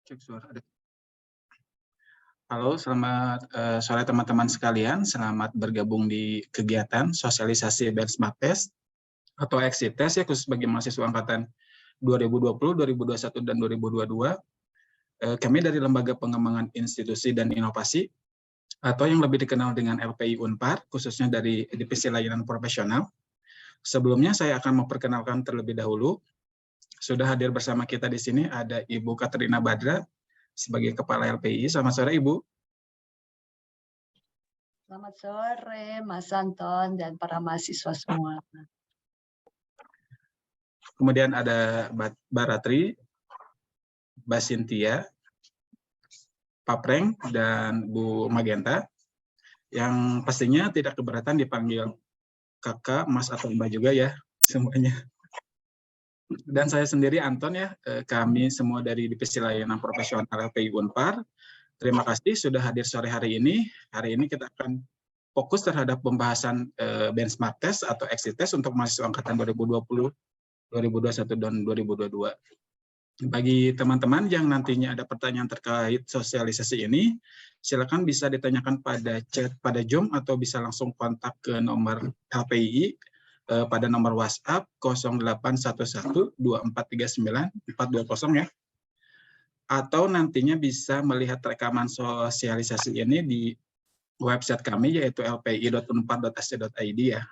Cek suara ada. Halo, selamat sore teman-teman sekalian. Selamat bergabung di kegiatan sosialisasi benchmark test atau exit test ya, khusus bagi mahasiswa angkatan 2020, 2021, dan 2022. Kami dari Lembaga Pengembangan Institusi dan Inovasi atau yang lebih dikenal dengan LPI Unpar, khususnya dari Divisi Layanan Profesional. Sebelumnya saya akan memperkenalkan terlebih dahulu. Sudah hadir bersama kita di sini ada Ibu Katrina Badra sebagai Kepala LPI. Selamat sore, Ibu. Selamat sore, Mas Anton dan para mahasiswa semua. Kemudian ada Mbak Ratri, Mbak Cynthia, Pak Preng, dan Bu Magenta, yang pastinya tidak keberatan dipanggil kakak, mas, atau mbak juga ya, semuanya. Dan saya sendiri, Anton ya, kami semua dari Divisi Layanan Profesional LPI Unpar. Terima kasih sudah hadir sore hari ini. Hari ini kita akan fokus terhadap pembahasan benchmark test atau exit test untuk mahasiswa angkatan 2020, 2021, dan 2022. Bagi teman-teman yang nantinya ada pertanyaan terkait sosialisasi ini, silakan bisa ditanyakan pada chat pada Zoom atau bisa langsung kontak ke nomor LPI pada nomor WhatsApp 08112439 420 ya. Atau nantinya bisa melihat rekaman sosialisasi ini di website kami yaitu lpi.unpar.ac.id ya.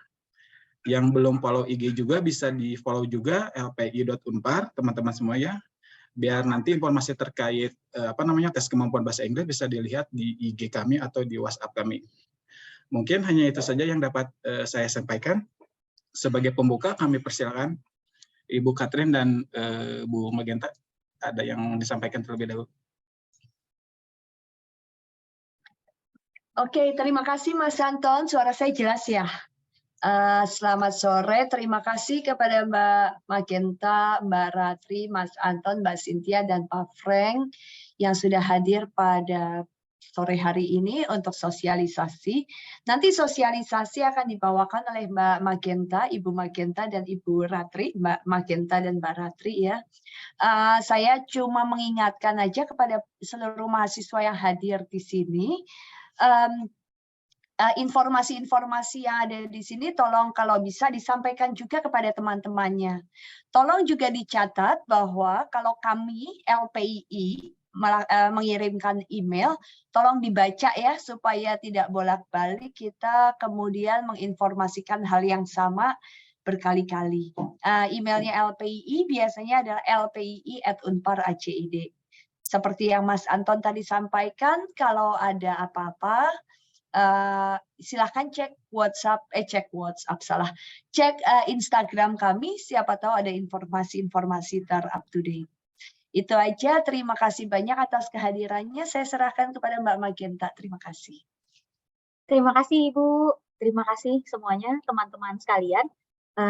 Yang belum follow IG juga bisa di-follow juga lpi.unpar teman-teman semua ya. Biar nanti informasi terkait tes kemampuan bahasa Inggris bisa dilihat di IG kami atau di WhatsApp kami. Mungkin hanya itu saja yang dapat saya sampaikan. Sebagai pembuka kami persilakan Ibu Katrin dan Bu Magenta, ada yang disampaikan terlebih dahulu. Oke, terima kasih Mas Anton. Suara saya jelas ya. Selamat sore, terima kasih kepada Mbak Magenta, Mbak Ratri, Mas Anton, Mbak Cynthia, dan Pak Frank yang sudah hadir pada sore hari ini untuk sosialisasi. Nanti sosialisasi akan dibawakan oleh Mbak Magenta, Ibu Magenta, dan Ibu Ratri, Mbak Magenta dan Mbak Ratri ya. Saya cuma mengingatkan aja kepada seluruh mahasiswa yang hadir di sini, informasi-informasi yang ada di sini tolong kalau bisa disampaikan juga kepada teman-temannya. Tolong juga dicatat bahwa kalau kami LPI mengirimkan email, tolong dibaca ya supaya tidak bolak-balik kita kemudian menginformasikan hal yang sama berkali-kali. Emailnya LPI biasanya adalah lpii@unpar.ac.id. Seperti yang Mas Anton tadi sampaikan, kalau ada apa-apa, silahkan cek Instagram kami, siapa tahu ada informasi-informasi up to date. Itu aja, terima kasih banyak atas kehadirannya. Saya serahkan kepada Mbak Magenta. Terima kasih. Terima kasih Ibu, terima kasih semuanya teman-teman sekalian.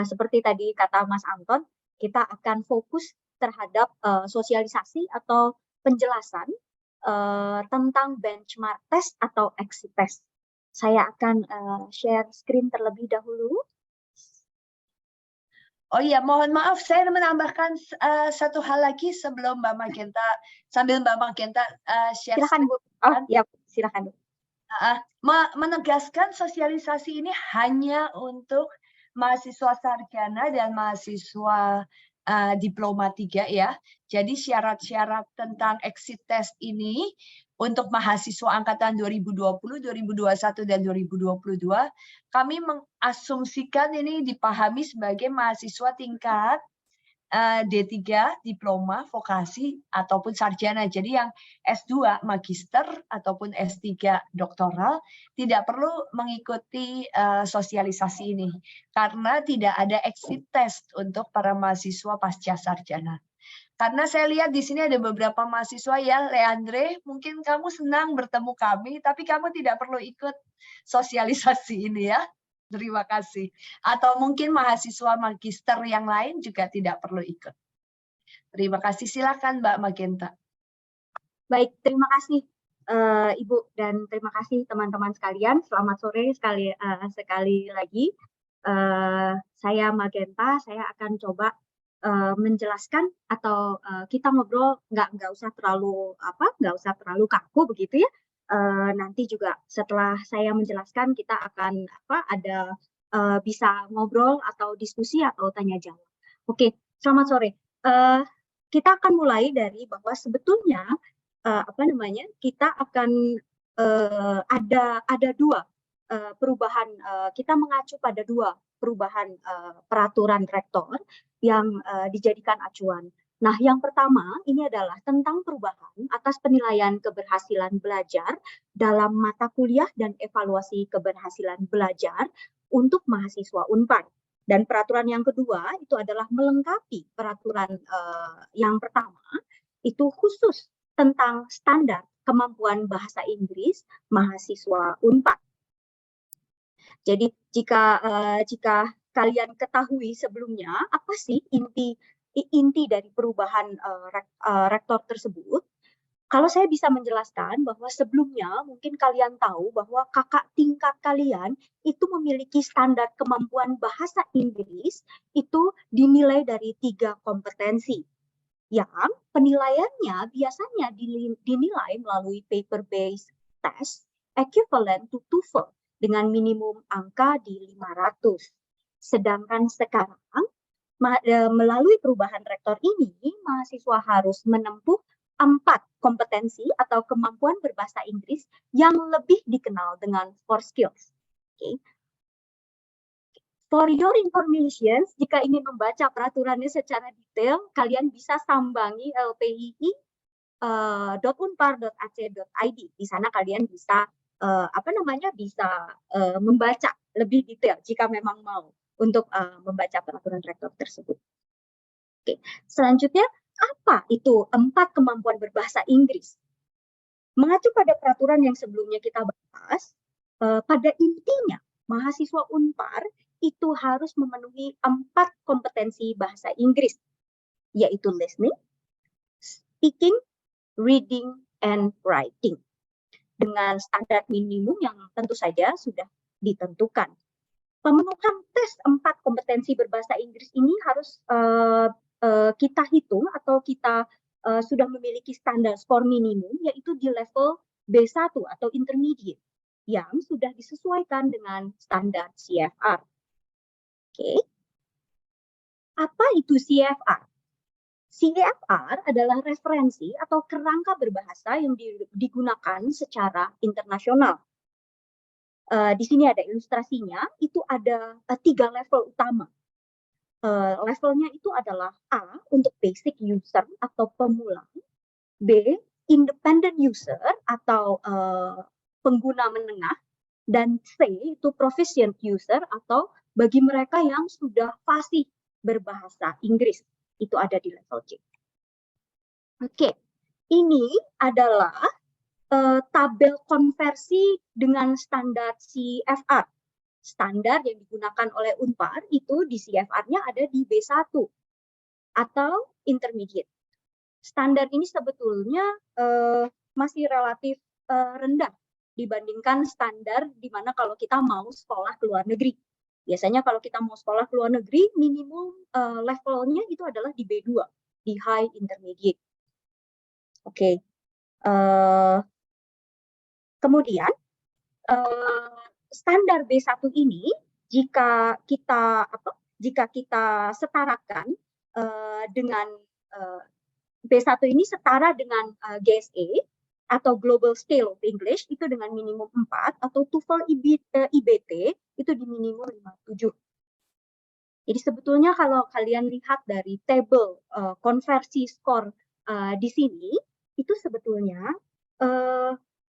Seperti tadi kata Mas Anton, kita akan fokus terhadap sosialisasi atau penjelasan tentang benchmark test atau exit test. Saya akan share screen terlebih dahulu. Oh iya, mohon maaf, saya menambahkan satu hal lagi sebelum Mbak Magenta, sambil Mbak Magenta share. Silakan Bu. Oh ya, silakan Bu. Menegaskan sosialisasi ini hanya untuk mahasiswa sarjana dan mahasiswa diploma 3 ya. Jadi syarat-syarat tentang exit test ini untuk mahasiswa angkatan 2020, 2021, dan 2022, kami mengasumsikan ini dipahami sebagai mahasiswa tingkat D3, diploma, vokasi, ataupun sarjana. Jadi yang S2, magister, ataupun S3, doktoral, tidak perlu mengikuti sosialisasi ini. Karena tidak ada exit test untuk para mahasiswa pasca sarjana. Karena saya lihat di sini ada beberapa mahasiswa ya, Leandre, mungkin kamu senang bertemu kami, tapi kamu tidak perlu ikut sosialisasi ini ya. Terima kasih. Atau mungkin mahasiswa magister yang lain juga tidak perlu ikut. Terima kasih. Silakan Mbak Magenta. Baik, terima kasih Ibu dan terima kasih teman-teman sekalian. Selamat sore sekali lagi. Saya Magenta, saya akan coba menjelaskan atau kita ngobrol nggak usah terlalu kaku begitu ya. Nanti juga setelah saya menjelaskan kita akan ada bisa ngobrol atau diskusi atau tanya jawab. Oke, selamat sore. Kita akan mulai dari bahwa sebetulnya kita akan ada dua perubahan, kita mengacu pada dua perubahan peraturan rektor yang dijadikan acuan. Nah, yang pertama ini adalah tentang perubahan atas penilaian keberhasilan belajar dalam mata kuliah dan evaluasi keberhasilan belajar untuk mahasiswa Unpar. Dan peraturan yang kedua itu adalah melengkapi peraturan yang pertama, itu khusus tentang standar kemampuan bahasa Inggris mahasiswa Unpar. Jadi jika kalian ketahui sebelumnya apa sih inti dari perubahan rektor tersebut, kalau saya bisa menjelaskan bahwa sebelumnya mungkin kalian tahu bahwa kakak tingkat kalian itu memiliki standar kemampuan bahasa Inggris itu dinilai dari 3 kompetensi. Yang penilaiannya biasanya dinilai melalui paper-based test equivalent to TOEFL dengan minimum angka di 500. Sedangkan sekarang melalui perubahan rektor ini, mahasiswa harus menempuh 4 kompetensi atau kemampuan berbahasa Inggris yang lebih dikenal dengan 4 skills. Okay. For your information, jika ingin membaca peraturannya secara detail, kalian bisa sambangi lpii.unpar.ac.id. Di sana kalian bisa membaca lebih detail jika memang mau untuk membaca peraturan rektor tersebut. Oke, selanjutnya apa itu 4 kemampuan berbahasa Inggris? Mengacu pada peraturan yang sebelumnya kita bahas, pada intinya mahasiswa Unpar itu harus memenuhi 4 kompetensi bahasa Inggris, yaitu listening, speaking, reading, and writing. Dengan standar minimum yang tentu saja sudah ditentukan. Pemenuhan tes 4 kompetensi berbahasa Inggris ini harus kita hitung atau kita sudah memiliki standar skor minimum, yaitu di level B1 atau intermediate, yang sudah disesuaikan dengan standar CFR. Oke. Apa itu CFR? CFR adalah referensi atau kerangka berbahasa yang digunakan secara internasional. Di sini ada ilustrasinya, itu ada 3 level utama. Levelnya itu adalah A untuk basic user atau pemula, B independent user atau pengguna menengah, dan C itu proficient user atau bagi mereka yang sudah fasih berbahasa Inggris. Itu ada di level C. Oke, ini adalah tabel konversi dengan standar CFR. Standar yang digunakan oleh Unpar itu di CFR-nya ada di B1 atau intermediate. Standar ini sebetulnya masih relatif rendah dibandingkan standar di mana kalau kita mau sekolah ke luar negeri. Biasanya kalau kita mau sekolah ke luar negeri, minimum levelnya itu adalah di B2, di high intermediate. Oke. Kemudian standar B1 ini jika kita setarakan dengan B1 ini setara dengan GSE atau Global Scale of English itu dengan minimum 4 atau TOEFL IBT itu di minimum 57. Jadi sebetulnya kalau kalian lihat dari tabel konversi skor di sini itu sebetulnya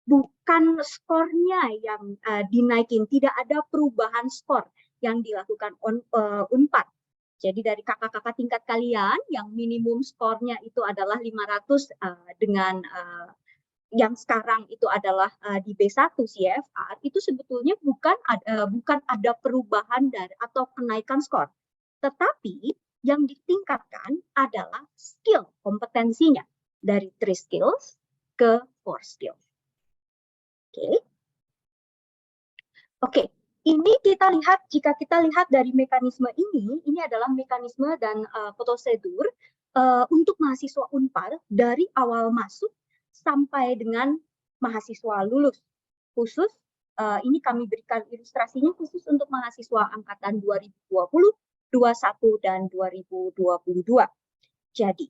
bukan skornya yang dinaikin, tidak ada perubahan skor yang dilakukan Unpar. Jadi dari kakak-kakak tingkat kalian yang minimum skornya itu adalah 500 dengan yang sekarang itu adalah di B1 CFR, itu sebetulnya bukan ada perubahan atau kenaikan skor. Tetapi yang ditingkatkan adalah skill kompetensinya dari 3 skills ke 4 skills. Oke. Ini jika kita lihat dari mekanisme ini adalah mekanisme dan prosedur untuk mahasiswa Unpar dari awal masuk sampai dengan mahasiswa lulus. Khusus ini kami berikan ilustrasinya khusus untuk mahasiswa angkatan 2020, 21 dan 2022. Jadi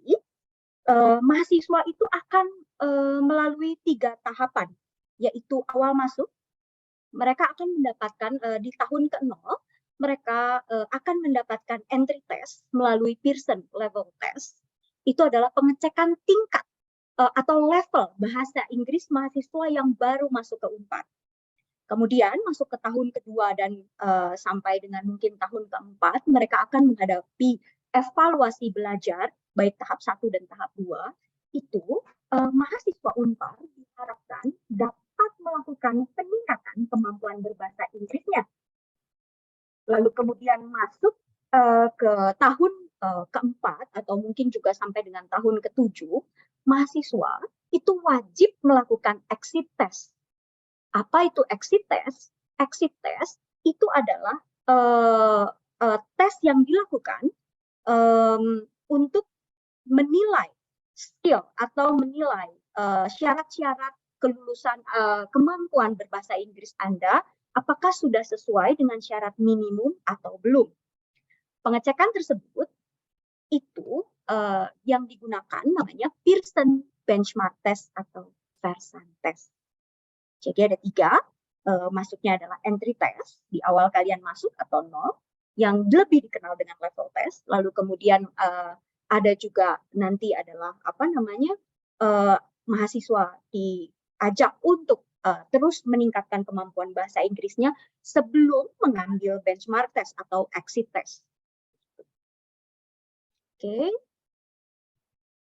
mahasiswa itu akan melalui 3 tahapan, yaitu awal masuk. Mereka akan mendapatkan di tahun ke-0, mereka akan mendapatkan entry test melalui Pearson level test. Itu adalah pengecekan tingkat atau level bahasa Inggris mahasiswa yang baru masuk ke Unpar. Kemudian masuk ke tahun kedua dan sampai dengan mungkin tahun ke-4, mereka akan menghadapi evaluasi belajar baik tahap 1 dan tahap 2. Itu mahasiswa Unpar diharapkan dapat melakukan peningkatan kemampuan berbahasa Inggrisnya. Lalu kemudian masuk ke tahun ke-4 atau mungkin juga sampai dengan tahun ke-7, mahasiswa itu wajib melakukan exit test. Apa itu exit test? Exit test itu adalah tes yang dilakukan untuk menilai skill atau menilai syarat-syarat kelulusan kemampuan berbahasa Inggris Anda, apakah sudah sesuai dengan syarat minimum atau belum. Pengecekan tersebut itu yang digunakan namanya Pearson Benchmark Test atau Pearson Test. Jadi ada 3, masuknya adalah entry test, di awal kalian masuk atau 0, yang lebih dikenal dengan level test. Lalu kemudian ada juga nanti adalah mahasiswa diajak untuk terus meningkatkan kemampuan bahasa Inggrisnya sebelum mengambil benchmark test atau exit test. Oke.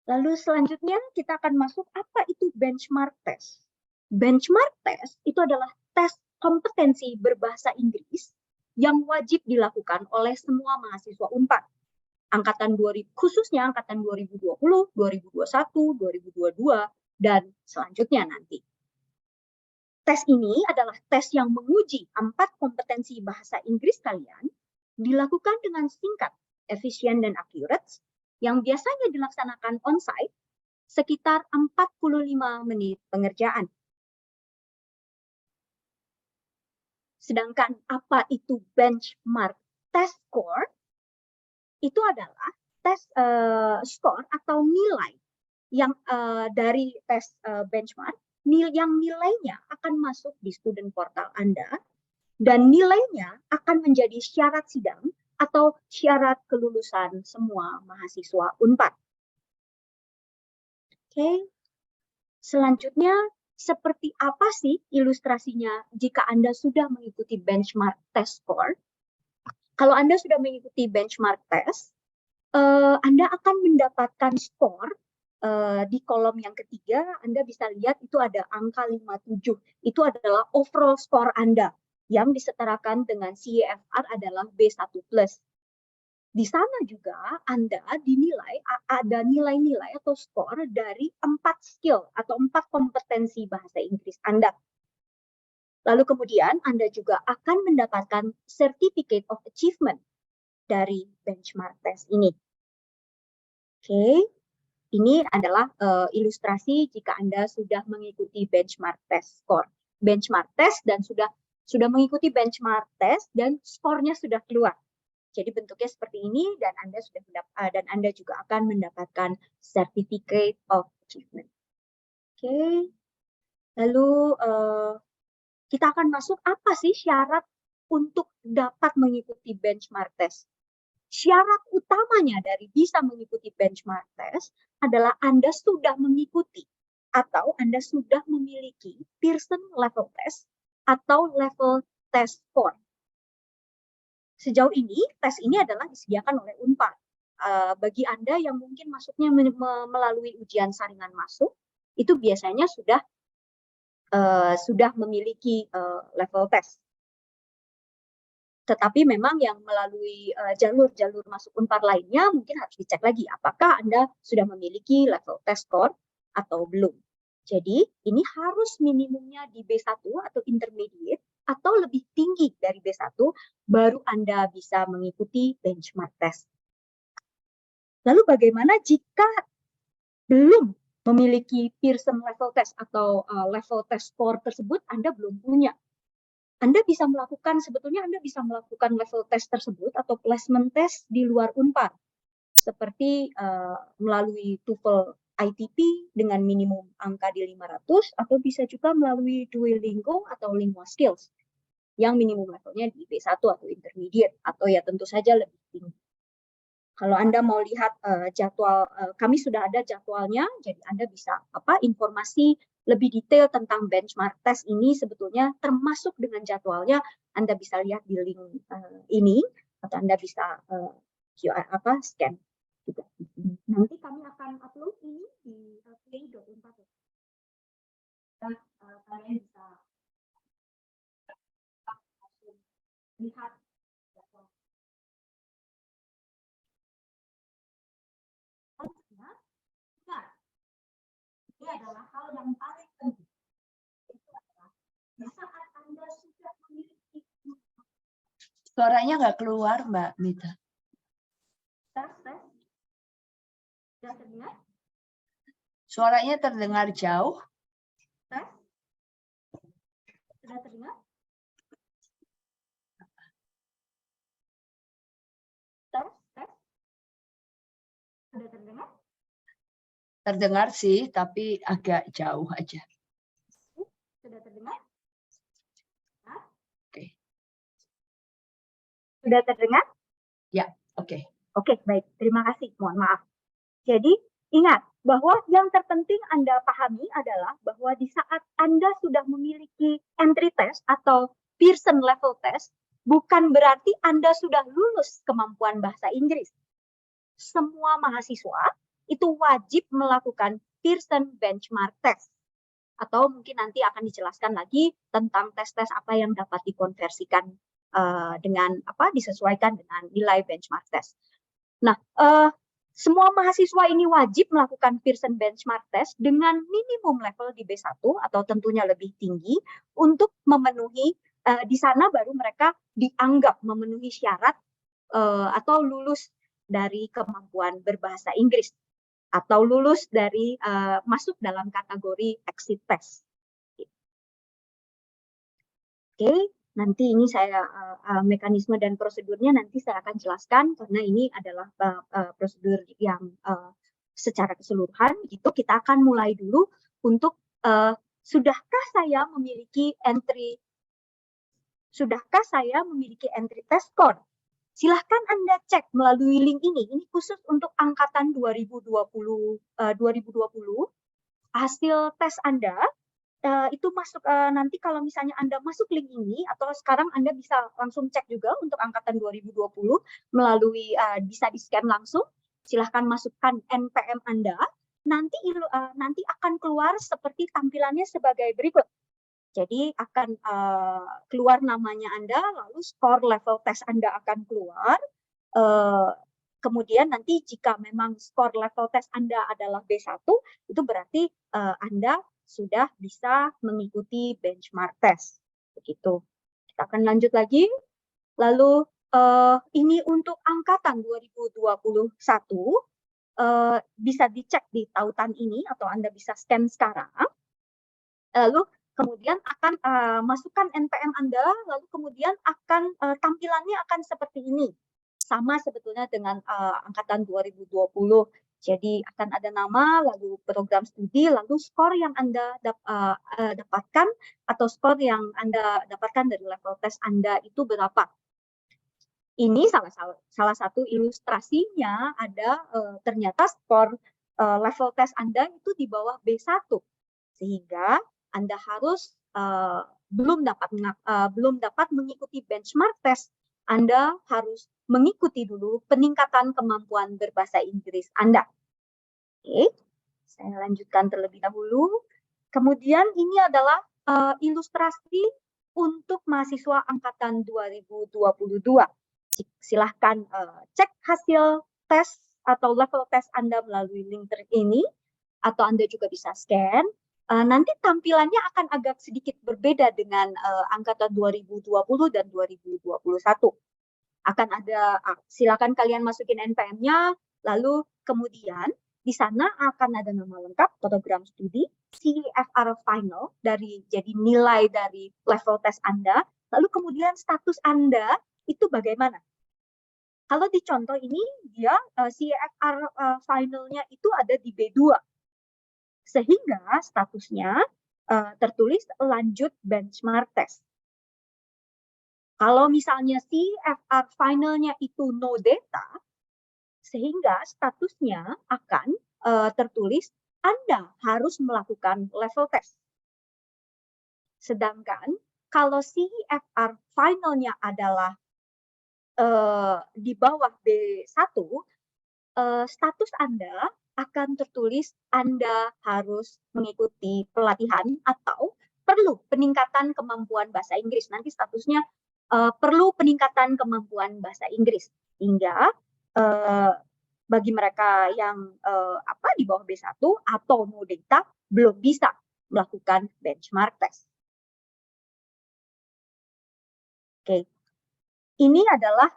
Lalu selanjutnya kita akan masuk apa itu benchmark test. Benchmark test itu adalah tes kompetensi berbahasa Inggris yang wajib dilakukan oleh semua mahasiswa Unpar. Khususnya angkatan 2020, 2021, 2022, dan selanjutnya nanti. Tes ini adalah tes yang menguji 4 kompetensi bahasa Inggris kalian, dilakukan dengan singkat, efisien, dan accurate, yang biasanya dilaksanakan on-site sekitar 45 menit pengerjaan. Sedangkan apa itu benchmark test score? Itu adalah tes skor atau nilai yang dari tes benchmark, yang nilainya akan masuk di student portal Anda dan nilainya akan menjadi syarat sidang atau syarat kelulusan semua mahasiswa Unpar. Oke. Selanjutnya, seperti apa sih ilustrasinya jika Anda sudah mengikuti benchmark test score? Kalau Anda sudah mengikuti benchmark test, Anda akan mendapatkan skor di kolom yang ketiga. Anda bisa lihat itu ada angka 57. Itu adalah overall score Anda yang disetarakan dengan CEFR adalah B1+. Di sana juga Anda dinilai, ada nilai-nilai atau skor dari 4 skill atau 4 kompetensi bahasa Inggris Anda. Lalu kemudian Anda juga akan mendapatkan Certificate of Achievement dari benchmark test ini. Oke, ini adalah ilustrasi jika Anda sudah mengikuti benchmark test score. Benchmark test dan sudah mengikuti benchmark test dan skornya sudah keluar. Jadi bentuknya seperti ini dan Anda juga akan mendapatkan Certificate of Achievement. Oke. Lalu kita akan masuk apa sih syarat untuk dapat mengikuti benchmark test? Syarat utamanya dari bisa mengikuti benchmark test adalah Anda sudah mengikuti atau Anda sudah memiliki Pearson level test atau level test score. Sejauh ini, tes ini adalah disediakan oleh Unpar. Bagi Anda yang mungkin masuknya melalui ujian saringan masuk, itu biasanya sudah memiliki level tes. Tetapi memang yang melalui jalur-jalur masuk Unpar lainnya mungkin harus dicek lagi apakah Anda sudah memiliki level test score atau belum. Jadi ini harus minimumnya di B1 atau intermediate atau lebih tinggi dari B1, baru Anda bisa mengikuti benchmark test. Lalu bagaimana jika belum memiliki Pearson level test atau level test score tersebut Anda belum punya? Sebetulnya Anda bisa melakukan level test tersebut atau placement test di luar Unpar, seperti melalui TOEFL ITP dengan minimum angka di 500, atau bisa juga melalui Duolingo atau Lingua Skills yang minimum levelnya di B1 atau intermediate, atau ya tentu saja lebih tinggi. Kalau Anda mau lihat jadwal, kami sudah ada jadwalnya, jadi Anda bisa informasi lebih detail tentang benchmark test ini sebetulnya termasuk dengan jadwalnya, Anda bisa lihat di link ini, atau Anda bisa scan juga. Nanti kami akan upload ini di play.unpad. Kalian bisa lihat jadwal. Ini adalah hal yang paling penting. Itu adalah di saat Anda sudah memiliki. Suaranya nggak keluar, Mbak Mita. Tes. Sudah terdengar? Suaranya terdengar jauh. Tes. Sudah terdengar? Tes. Sudah terdengar? Terdengar sih, tapi agak jauh aja. Sudah terdengar? Oke. Sudah terdengar? Ya, oke. Oke, baik. Terima kasih. Mohon maaf. Jadi, ingat bahwa yang terpenting Anda pahami adalah bahwa di saat Anda sudah memiliki entry test atau Pearson level test, bukan berarti Anda sudah lulus kemampuan bahasa Inggris. Semua mahasiswa itu wajib melakukan Pearson benchmark test. Atau mungkin nanti akan dijelaskan lagi tentang tes-tes apa yang dapat dikonversikan disesuaikan dengan nilai benchmark test. Nah, semua mahasiswa ini wajib melakukan Pearson benchmark test dengan minimum level di B1 atau tentunya lebih tinggi untuk memenuhi, di sana baru mereka dianggap memenuhi syarat atau lulus dari kemampuan berbahasa Inggris, atau lulus dari masuk dalam kategori exit test. Oke, nanti ini saya mekanisme dan prosedurnya nanti saya akan jelaskan karena ini adalah prosedur yang secara keseluruhan. Itu kita akan mulai dulu untuk sudahkah saya memiliki entry test score? Silahkan Anda cek melalui link ini. Ini khusus untuk angkatan 2020 hasil tes Anda itu masuk nanti kalau misalnya Anda masuk link ini, atau sekarang Anda bisa langsung cek juga untuk angkatan 2020 melalui bisa di-scan langsung. Silahkan masukkan NPM Anda. Nanti akan keluar seperti tampilannya sebagai berikut. Jadi akan keluar namanya Anda, lalu skor level tes Anda akan keluar. Kemudian nanti jika memang skor level tes Anda adalah B1, itu berarti Anda sudah bisa mengikuti benchmark test. Begitu. Kita akan lanjut lagi. Lalu ini untuk angkatan 2021, bisa dicek di tautan ini atau Anda bisa scan sekarang. Lalu kemudian akan masukkan NPM Anda, lalu kemudian akan tampilannya akan seperti ini. Sama sebetulnya dengan angkatan 2020. Jadi akan ada nama, lalu program studi, lalu skor yang Anda dapatkan atau skor yang Anda dapatkan dari level tes Anda itu berapa. Ini salah satu ilustrasinya ada ternyata skor level tes Anda itu di bawah B1. Sehingga Anda harus belum dapat mengikuti benchmark test, Anda harus mengikuti dulu peningkatan kemampuan berbahasa Inggris Anda. Oke, saya lanjutkan terlebih dahulu. Kemudian ini adalah ilustrasi untuk mahasiswa angkatan 2022. Silahkan cek hasil tes atau level tes Anda melalui link ini, atau Anda juga bisa scan. nanti tampilannya akan agak sedikit berbeda dengan angkatan 2020 dan 2021. Akan ada, silakan kalian masukin NPM-nya, lalu kemudian di sana akan ada nama lengkap, program studi, CFR final, jadi nilai dari level tes Anda, lalu kemudian status Anda itu bagaimana. Kalau di contoh ini, dia CFR finalnya itu ada di B2, sehingga statusnya tertulis lanjut benchmark test. Kalau misalnya CFR finalnya itu no data, sehingga statusnya akan tertulis Anda harus melakukan level test. Sedangkan kalau CFR finalnya adalah di bawah B1, status Anda akan tertulis Anda harus mengikuti pelatihan atau perlu peningkatan kemampuan bahasa Inggris. Nanti statusnya perlu peningkatan kemampuan bahasa Inggris. Hingga bagi mereka yang di bawah B1 atau no data belum bisa melakukan benchmark test. Oke. Ini adalah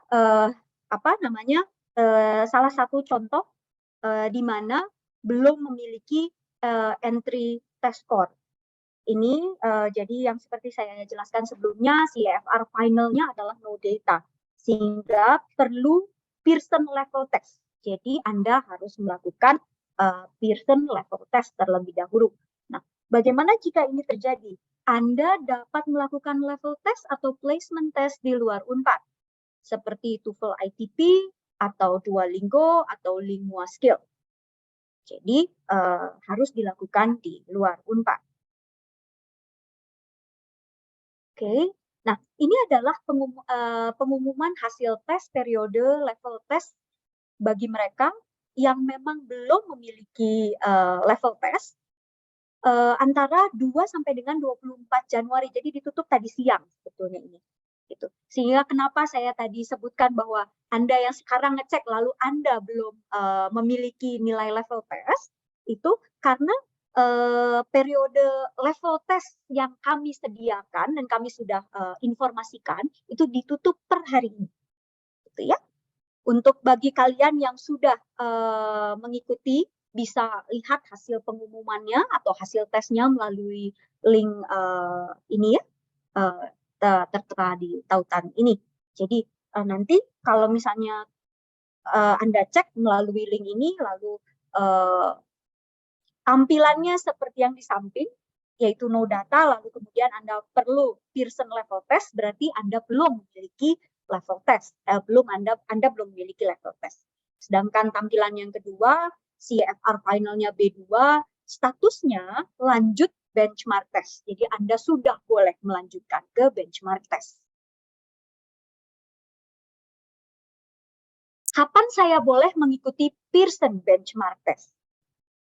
salah satu contoh di mana belum memiliki entry test score. Ini jadi yang seperti saya jelaskan sebelumnya, CFR finalnya adalah no data, sehingga perlu Pearson level test. Jadi Anda harus melakukan Pearson level test terlebih dahulu. Nah, bagaimana jika ini terjadi? Anda dapat melakukan level test atau placement test di luar UNPAD, seperti TOEFL ITP atau Duolingo atau Lingua Skill. Jadi harus dilakukan di luar UNPAD. Oke, nah ini adalah pengumuman hasil tes periode level tes bagi mereka yang memang belum memiliki level tes antara 2 sampai dengan 24 Januari. Jadi ditutup tadi siang sebetulnya ini. Gitu. Sehingga kenapa saya tadi sebutkan bahwa Anda yang sekarang ngecek lalu Anda belum memiliki nilai level tes, itu karena periode level tes yang kami sediakan dan kami sudah informasikan itu ditutup per hari ini. Gitu ya. Untuk bagi kalian yang sudah mengikuti, bisa lihat hasil pengumumannya atau hasil tesnya melalui link ini ya, tertera di tautan ini. Jadi nanti kalau misalnya Anda cek melalui link ini, lalu tampilannya seperti yang di samping, yaitu no data, lalu kemudian Anda perlu Pearson level test, berarti Anda belum memiliki level test, Anda belum memiliki level test. Sedangkan tampilan yang kedua, CFR finalnya B2, statusnya lanjut benchmark test. Jadi Anda sudah boleh melanjutkan ke benchmark test. Kapan saya boleh mengikuti Pearson benchmark test?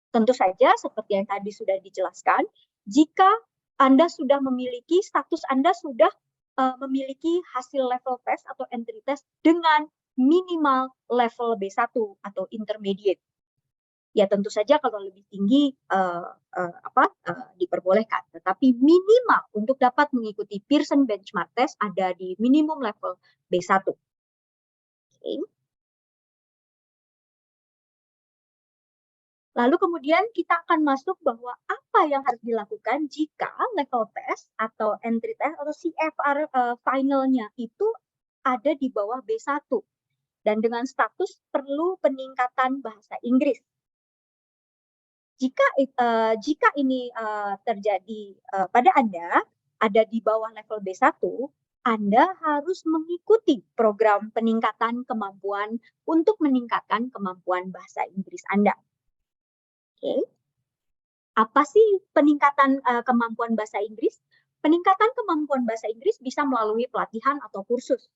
Tentu saja seperti yang tadi sudah dijelaskan, jika Anda sudah memiliki, status Anda sudah memiliki hasil level test atau entry test dengan minimal level B1 atau intermediate. Ya tentu saja kalau lebih tinggi diperbolehkan, tetapi minimal untuk dapat mengikuti Pearson benchmark test ada di minimum level B1. Okay. Lalu kemudian kita akan masuk bahwa apa yang harus dilakukan jika level test atau entry test atau CFR finalnya itu ada di bawah B1 dan dengan status perlu peningkatan bahasa Inggris. Jika ini terjadi pada Anda ada di bawah level B1, Anda harus mengikuti program peningkatan kemampuan untuk meningkatkan kemampuan bahasa Inggris Anda. Oke. Apa sih peningkatan kemampuan bahasa Inggris? Peningkatan kemampuan bahasa Inggris bisa melalui pelatihan atau kursus.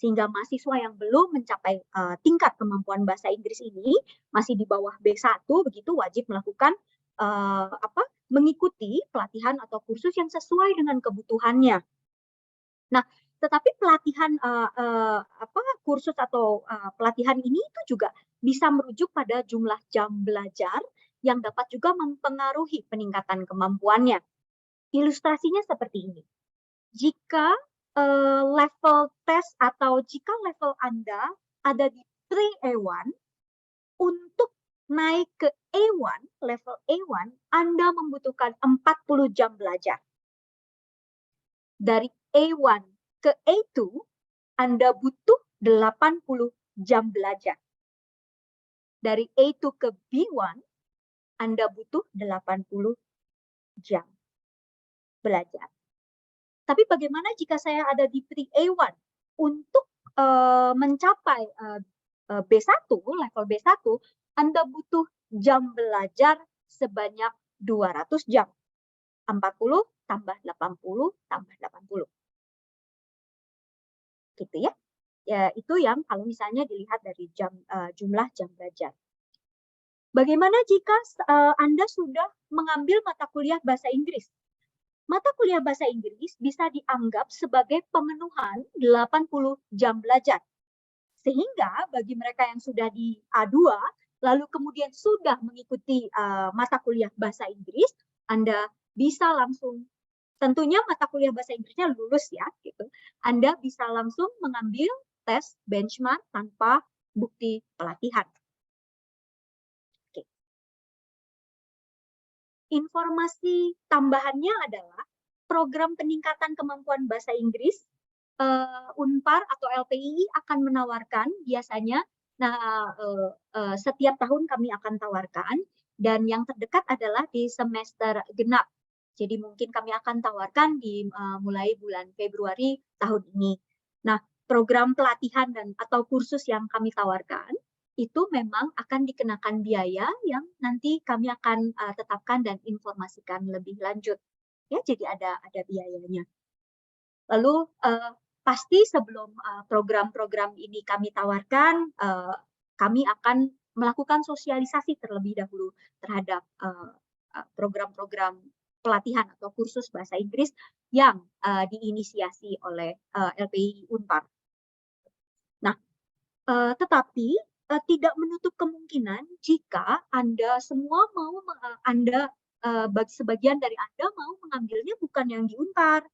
Sehingga mahasiswa yang belum mencapai tingkat kemampuan bahasa Inggris ini masih di bawah B1 begitu wajib melakukan mengikuti pelatihan atau kursus yang sesuai dengan kebutuhannya. Nah, tetapi pelatihan kursus atau pelatihan ini itu juga bisa merujuk pada jumlah jam belajar yang dapat juga mempengaruhi peningkatan kemampuannya. Ilustrasinya seperti ini. Jika level tes atau jika level Anda ada di pre-A1, untuk naik ke A1, level A1, Anda membutuhkan 40 jam belajar. Dari A1 ke A2, Anda butuh 80 jam belajar. Dari A2 ke B1, Anda butuh 80 jam belajar. Tapi bagaimana jika saya ada di pre-A1? Untuk mencapai B1, level B1, Anda butuh jam belajar sebanyak 200 jam. 40 tambah 80 tambah 80. Gitu ya. Ya, itu yang kalau misalnya dilihat dari jumlah jam belajar. Bagaimana jika Anda sudah mengambil mata kuliah bahasa Inggris? Mata kuliah bahasa Inggris bisa dianggap sebagai pemenuhan 80 jam belajar. Sehingga bagi mereka yang sudah di A2, lalu kemudian sudah mengikuti mata kuliah bahasa Inggris, Anda bisa langsung, tentunya mata kuliah bahasa Inggrisnya lulus ya, gitu. Anda bisa langsung mengambil tes benchmark tanpa bukti pelatihan. Oke. Informasi tambahannya adalah program peningkatan kemampuan bahasa Inggris Unpar atau LPII akan menawarkan biasanya, setiap tahun kami akan tawarkan, dan yang terdekat adalah di semester genap. Jadi mungkin kami akan tawarkan di mulai bulan Februari tahun ini. Nah, program pelatihan dan atau kursus yang kami tawarkan itu memang akan dikenakan biaya yang nanti kami akan tetapkan dan informasikan lebih lanjut. Ya, jadi ada biayanya. Lalu pasti sebelum program-program ini kami tawarkan, kami akan melakukan sosialisasi terlebih dahulu terhadap program-program pelatihan atau kursus bahasa Inggris yang diinisiasi oleh LPI Unpar. Nah, tetapi tidak menutup kemungkinan jika Anda semua mau, sebagian dari Anda mau mengambilnya bukan yang di Unpar,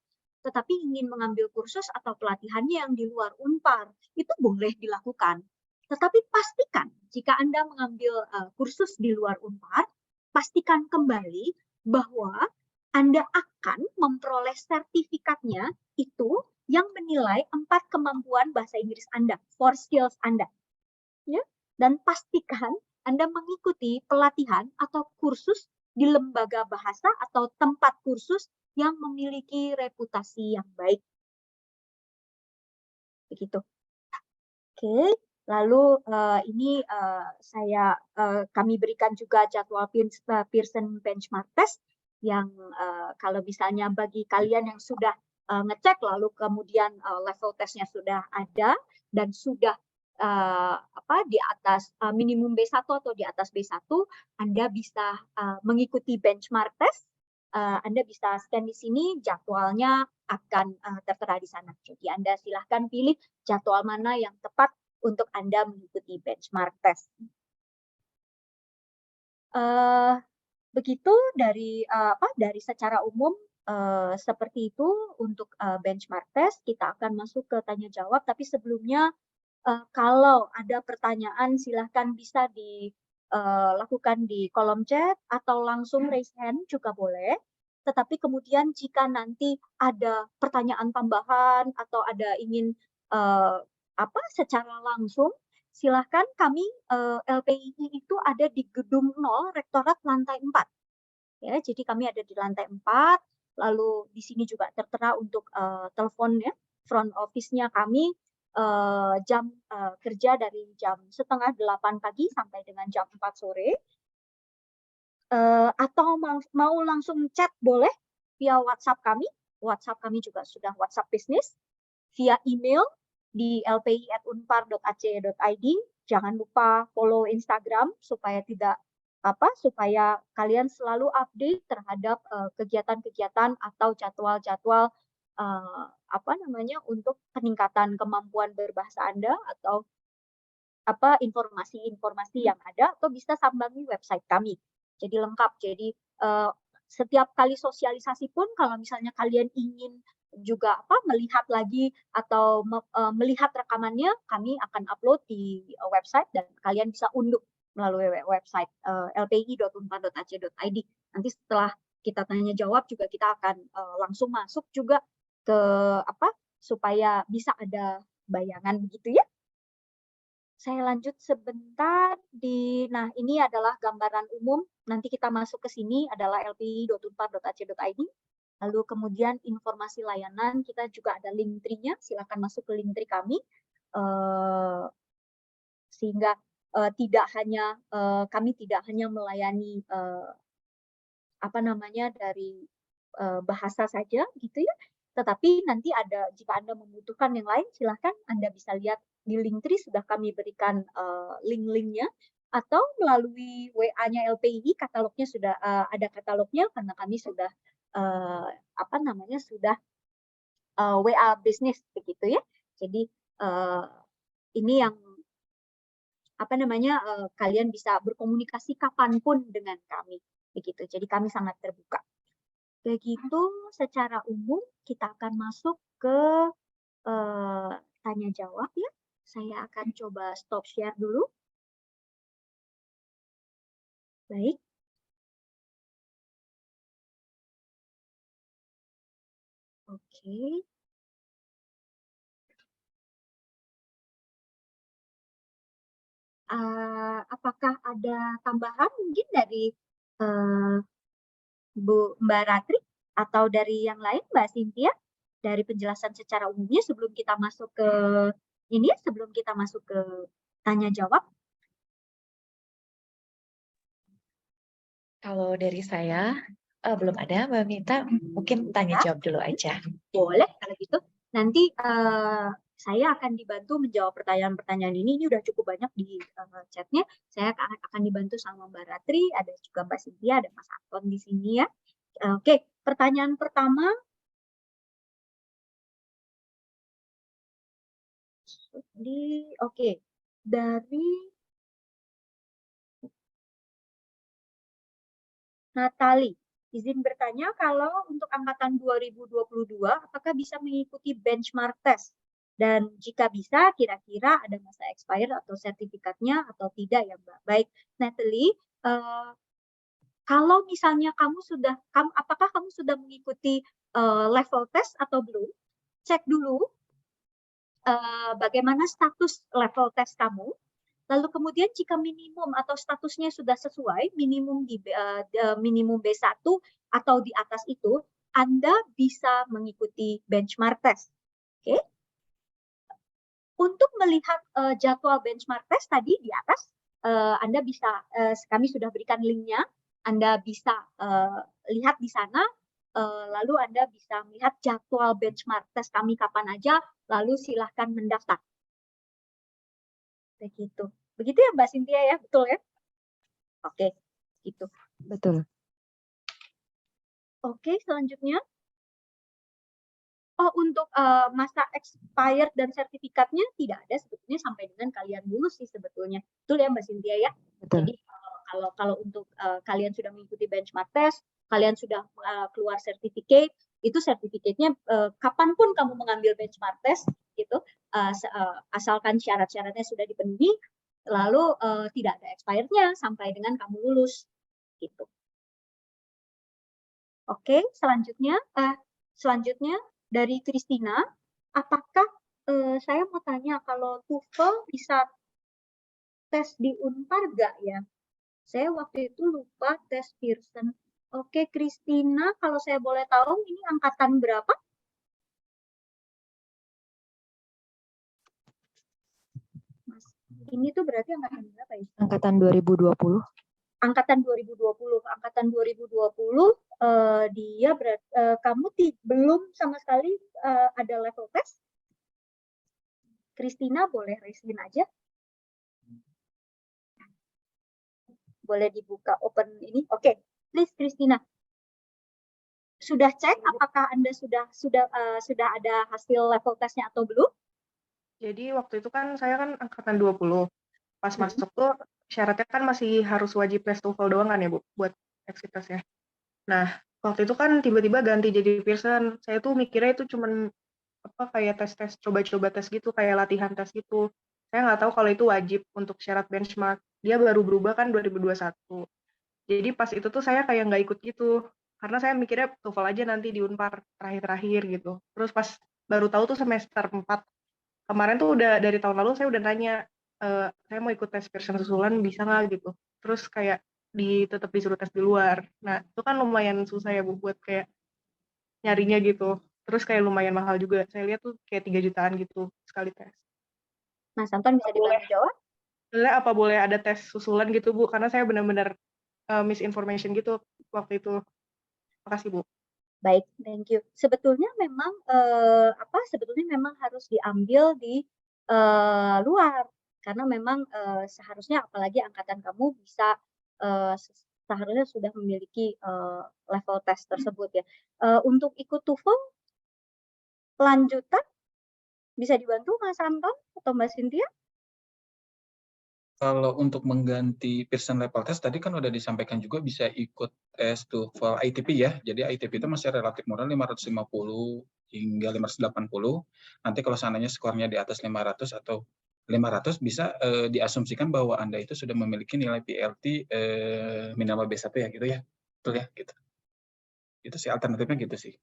tetapi ingin mengambil kursus atau pelatihannya yang di luar Unpar, itu boleh dilakukan. Tetapi pastikan jika Anda mengambil kursus di luar Unpar, pastikan kembali bahwa Anda akan memperoleh sertifikatnya itu yang menilai 4 kemampuan bahasa Inggris Anda, 4 skills Anda. Ya? Dan pastikan Anda mengikuti pelatihan atau kursus di lembaga bahasa atau tempat kursus yang memiliki reputasi yang baik. Begitu. Oke, lalu ini kami berikan juga jadwal Pearson Benchmark Test yang kalau misalnya bagi kalian yang sudah ngecek lalu kemudian level tesnya sudah ada dan sudah di atas minimum B1 atau di atas B1, Anda bisa mengikuti benchmark test. Anda bisa scan di sini, jadwalnya akan tertera di sana. Jadi Anda silahkan pilih jadwal mana yang tepat untuk Anda mengikuti benchmark test. Begitu dari secara umum seperti itu untuk benchmark test. Kita akan masuk ke tanya jawab, tapi sebelumnya kalau ada pertanyaan silahkan bisa dilakukan di kolom chat atau langsung raise hand juga boleh. Tetapi kemudian jika nanti ada pertanyaan tambahan atau ada ingin secara langsung, silahkan kami LPII itu ada di gedung 0 Rektorat lantai 4. Ya, jadi kami ada di lantai 4. Lalu di sini juga tertera untuk teleponnya, front office-nya kami. Jam kerja dari jam 7:30 pagi sampai dengan jam 4 sore. Atau mau langsung chat boleh via WhatsApp kami. WhatsApp kami juga sudah WhatsApp bisnis. Via email di lpi@unpar.ac.id. Jangan lupa follow Instagram supaya supaya kalian selalu update terhadap kegiatan-kegiatan atau jadwal-jadwal untuk peningkatan kemampuan berbahasa Anda atau informasi-informasi yang ada, atau bisa sambangi website kami jadi lengkap. Jadi setiap kali sosialisasi pun kalau misalnya kalian ingin juga melihat lagi atau melihat rekamannya, kami akan upload di website dan kalian bisa unduh melalui website lpi.unpad.ac.id. Nanti setelah kita tanya jawab juga kita akan langsung masuk juga ke supaya bisa ada bayangan begitu ya. Saya lanjut sebentar nah ini adalah gambaran umum. Nanti kita masuk ke sini adalah lpi.unpad.ac.id. Lalu kemudian informasi layanan, kita juga ada link tree-nya, silakan masuk ke link tree kami. Sehingga kami tidak hanya melayani dari bahasa saja gitu ya, tetapi nanti jika Anda membutuhkan yang lain, silahkan Anda bisa lihat di link tree sudah kami berikan link-linknya, atau melalui WA-nya LPI, katalognya sudah ada katalognya karena kami sudah sudah WA bisnis begitu ya. Jadi ini yang kalian bisa berkomunikasi kapanpun dengan kami begitu. Jadi kami sangat terbuka. Begitu secara umum kita akan masuk ke tanya jawab ya. Saya akan coba stop share dulu. Baik. Oke. Apakah ada tambahan mungkin dari Mbak Ratri atau dari yang lain, Mbak Cynthia, dari penjelasan secara umumnya sebelum kita masuk ke tanya jawab? Kalau dari saya belum ada, Mbak Mita. Mungkin tanya jawab dulu aja. Boleh kalau gitu. Nanti saya akan dibantu menjawab pertanyaan-pertanyaan ini. Ini udah cukup banyak di chatnya. Saya akan dibantu sama Mbak Ratri, ada juga Mbak Cynthia, ada Mas Anton di sini ya. Oke, pertanyaan pertama. Dari Natali. Izin bertanya, kalau untuk angkatan 2022, apakah bisa mengikuti benchmark test? Dan jika bisa, kira-kira ada masa expired atau sertifikatnya atau tidak ya Mbak? Baik, Natalie, kalau misalnya apakah kamu sudah mengikuti level test atau belum? Cek dulu bagaimana status level test kamu. Lalu kemudian jika minimum atau statusnya sudah sesuai, minimum minimum B1 atau di atas itu, Anda bisa mengikuti benchmark test. Oke. Untuk melihat jadwal benchmark test tadi di atas, Anda bisa, kami sudah berikan linknya, Anda bisa lihat di sana, lalu Anda bisa melihat jadwal benchmark test kami kapan aja, lalu silahkan mendaftar. Begitu. Begitu ya Mbak Cynthia ya, betul ya? Oke, gitu. Betul. Oke, selanjutnya. Oh, untuk masa expired dan sertifikatnya tidak ada sebetulnya sampai dengan kalian lulus sih sebetulnya. Betul ya Mbak Cynthia ya? Betul. Jadi kalau untuk kalian sudah mengikuti benchmark test, kalian sudah keluar sertifikat, itu sertifikatnya kapanpun kamu mengambil benchmark test gitu, asalkan syarat-syaratnya sudah dipenuhi, lalu tidak ada expirednya sampai dengan kamu lulus gitu. Oke, selanjutnya dari Christina, apakah saya mau tanya kalau TOEFL bisa tes di Unpar nggak ya? Saya waktu itu lupa tes Pearson. Oke, Christina, kalau saya boleh tahu ini angkatan berapa? Ini tuh berarti angkatan berapa ya? Angkatan 2020. Angkatan 2020. Angkatan 2020 dia kamu belum sama sekali ada level tes. Christina boleh raise hand aja. Boleh dibuka open ini. Oke, please Christina. Sudah cek apakah Anda sudah ada hasil level tesnya atau belum? Jadi waktu itu kan saya kan angkatan 20. Pas masuk tuh syaratnya kan masih harus wajib tes TOEFL doang kan ya Bu, buat exit testnya. Nah, waktu itu kan tiba-tiba ganti jadi Pearson. Saya tuh mikirnya itu cuman kayak tes-tes, coba-coba tes gitu, kayak latihan tes gitu. Saya nggak tahu kalau itu wajib untuk syarat benchmark. Dia baru berubah kan 2021. Jadi pas itu tuh saya kayak nggak ikut gitu. Karena saya mikirnya TOEFL aja nanti di Unpar terakhir-terakhir gitu. Terus pas baru tahu tuh semester 4. Kemarin tuh udah dari tahun lalu saya udah nanya, saya mau ikut tes Pearson susulan bisa nggak gitu. Terus kayak tetap disuruh tes di luar. Nah, itu kan lumayan susah ya Bu buat kayak nyarinya gitu. Terus kayak lumayan mahal juga. Saya lihat tuh kayak 3 jutaan gitu sekali tes. Mas Anton bisa dibantu jawab? Sebenarnya apa boleh ada tes susulan gitu Bu? Karena saya benar-benar misinformation gitu waktu itu. Makasih Bu. Baik, thank you. Sebetulnya memang harus diambil di luar karena memang seharusnya apalagi angkatan kamu bisa seharusnya sudah memiliki level tes tersebut ya. Untuk ikut TOEFL lanjutan bisa dibantu Mas Anton atau Mbak Cynthia? Kalau untuk mengganti Pearson level test tadi kan udah disampaikan juga bisa ikut tes TOEFL ITP ya. Jadi ITP itu masih relatif murah 550 hingga 580. Nanti kalau seandainya skornya di atas 500 atau 500 bisa diasumsikan bahwa Anda itu sudah memiliki nilai PLT minimal B1 ya gitu ya. Betul ya gitu. Itu sih alternatifnya gitu sih.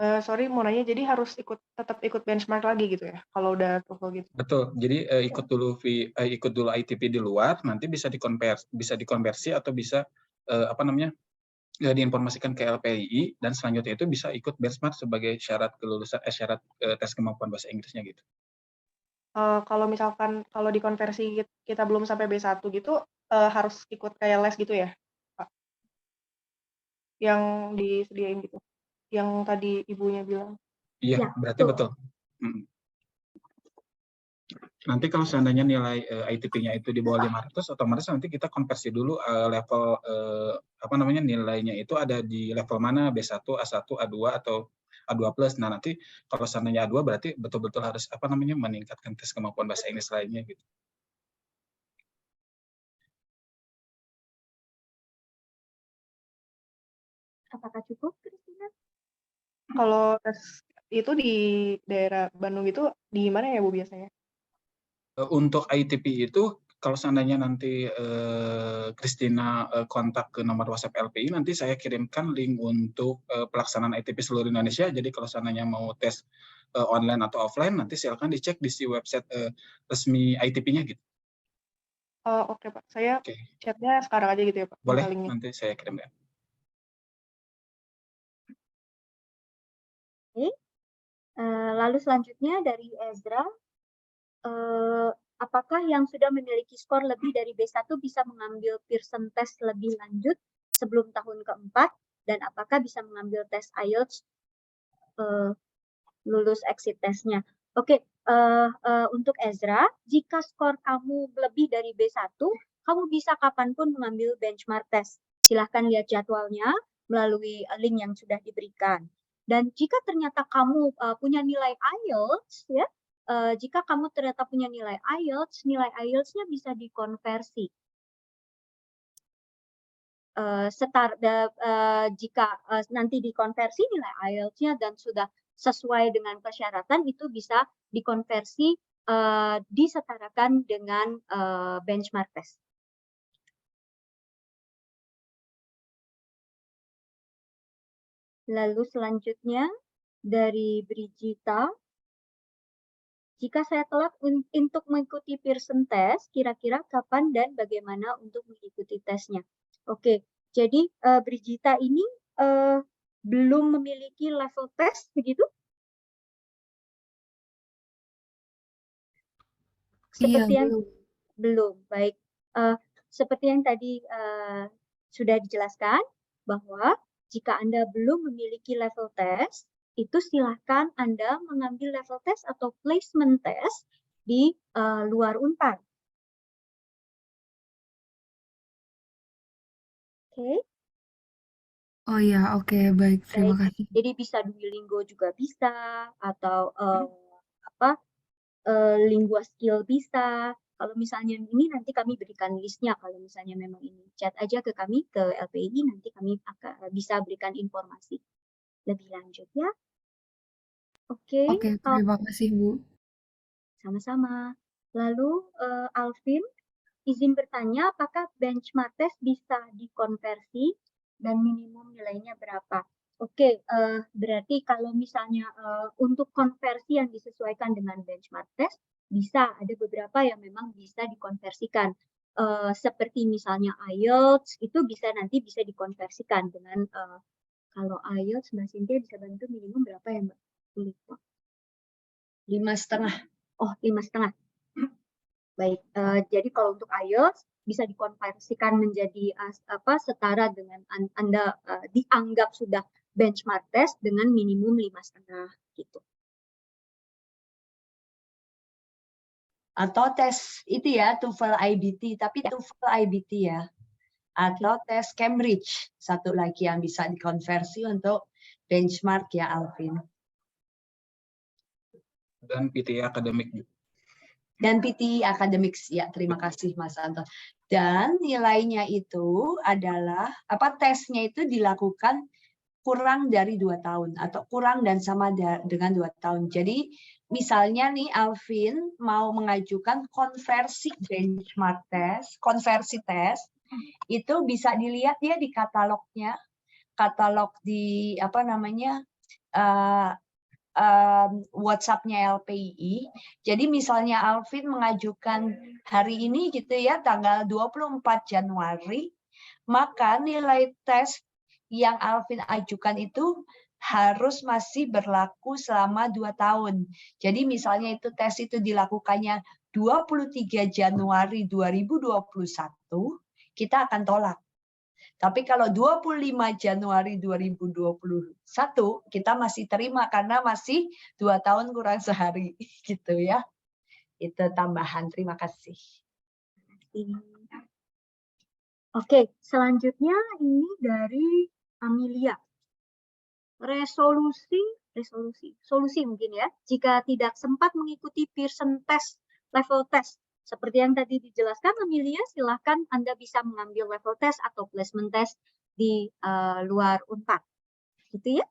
Sorry mau nanya, jadi harus tetap ikut benchmark lagi gitu ya kalau udah TOEFL gitu? Betul. Jadi ikut dulu ITP di luar, nanti bisa dikonversi atau bisa diinformasikan ke LPII dan selanjutnya itu bisa ikut benchmark sebagai syarat kelulusan syarat tes kemampuan bahasa Inggrisnya gitu. Kalau misalkan kalau dikonversi kita belum sampai B1 gitu, harus ikut kayak les gitu ya, Pak? Yang disediain gitu, yang tadi Ibunya bilang? Iya, Ya, berarti betul. Nanti kalau seandainya nilai ITP-nya itu di bawah 500, otomatis nanti kita konversi dulu level nilainya itu ada di level mana, B1, A1, A2 atau A2+. Nah, nanti kalau seandainya A2 berarti betul-betul harus meningkatkan tes kemampuan bahasa Inggris lainnya gitu. Apakah cukup, Christina? Kalau tes itu di daerah Bandung itu di mana ya Bu biasanya? Untuk ITP itu kalau seandainya nanti Christina kontak ke nomor WhatsApp LPI, nanti saya kirimkan link untuk pelaksanaan ITP seluruh Indonesia. Jadi kalau seandainya mau tes online atau offline, nanti silakan dicek di website resmi ITP-nya gitu. Oh, oke Pak. Saya chatnya sekarang aja gitu ya Pak? Boleh, linknya. nanti saya kirim ya. Oke. Lalu selanjutnya dari Ezra, apakah yang sudah memiliki skor lebih dari B1 bisa mengambil Pearson test lebih lanjut sebelum tahun keempat, dan apakah bisa mengambil tes IELTS lulus exit testnya? Oke, untuk Ezra, jika skor kamu lebih dari B1, kamu bisa kapanpun mengambil benchmark test. Silahkan lihat jadwalnya melalui link yang sudah diberikan. Dan jika ternyata kamu punya nilai IELTS, ya, jika kamu ternyata punya nilai IELTS-nya bisa dikonversi. Jika nanti dikonversi nilai IELTS-nya dan sudah sesuai dengan persyaratan, itu bisa dikonversi disetarakan dengan benchmark test. Lalu selanjutnya dari Brigita, jika saya telat untuk mengikuti Pearson test, kira-kira kapan dan bagaimana untuk mengikuti tesnya? Oke, jadi Brigita ini belum memiliki level test, begitu? Seperti yang belum, baik. Seperti yang tadi sudah dijelaskan, bahwa jika Anda belum memiliki level test, itu silahkan Anda mengambil level test atau placement test di luar Unpar. Oke. Oh ya, oke, baik, terima kasih. Jadi bisa Duolingo juga bisa, atau Lingua Skill bisa. Kalau misalnya ini nanti kami berikan listnya, kalau misalnya memang ini. Chat aja ke kami, ke LPI, nanti kami akan bisa berikan informasi lebih lanjut ya. Oke, Oke, terima kasih, Bu. sama-sama. Lalu Alvin, izin bertanya apakah benchmark test bisa dikonversi dan minimum nilainya berapa? Oke, berarti kalau misalnya untuk konversi yang disesuaikan dengan benchmark test, bisa ada beberapa yang memang bisa dikonversikan. Seperti misalnya IELTS, itu nanti bisa dikonversikan dengan, kalau IELTS Mbak Cynthia bisa bantu minimum berapa ya Mbak? Lupa. 5,5. Oh, 5,5. Baik, jadi kalau untuk IELTS bisa dikonversikan menjadi setara dengan Anda dianggap sudah benchmark test dengan minimum 5,5 gitu. Atau tes itu ya, TOEFL IBT, tapi TOEFL IBT ya. Atau tes Cambridge, satu lagi yang bisa dikonversi untuk benchmark ya Alvin. Dan PTE akademik juga. Dan PTE Academics ya, terima kasih Mas Anton. Dan nilainya itu adalah tesnya itu dilakukan kurang dari 2 tahun atau kurang dan sama dengan 2 tahun. Jadi misalnya nih Alvin mau mengajukan konversi benchmark test, konversi tes, itu bisa dilihat ya di katalognya, katalog di WhatsApp-nya LPI. Jadi misalnya Alvin mengajukan hari ini gitu ya, tanggal 24 Januari, maka nilai tes yang Alvin ajukan itu harus masih berlaku selama 2 tahun. Jadi misalnya itu tes itu dilakukannya 23 Januari 2021, kita akan tolak. Tapi kalau 25 Januari 2021 kita masih terima karena masih 2 tahun kurang sehari gitu ya. Itu tambahan. Terima kasih. Oke, selanjutnya ini dari Amelia. Solusi mungkin ya. Jika tidak sempat mengikuti Pearson test, level test, seperti yang tadi dijelaskan Amelia, silahkan Anda bisa mengambil level test atau placement test di luar Unpad. Gitu ya.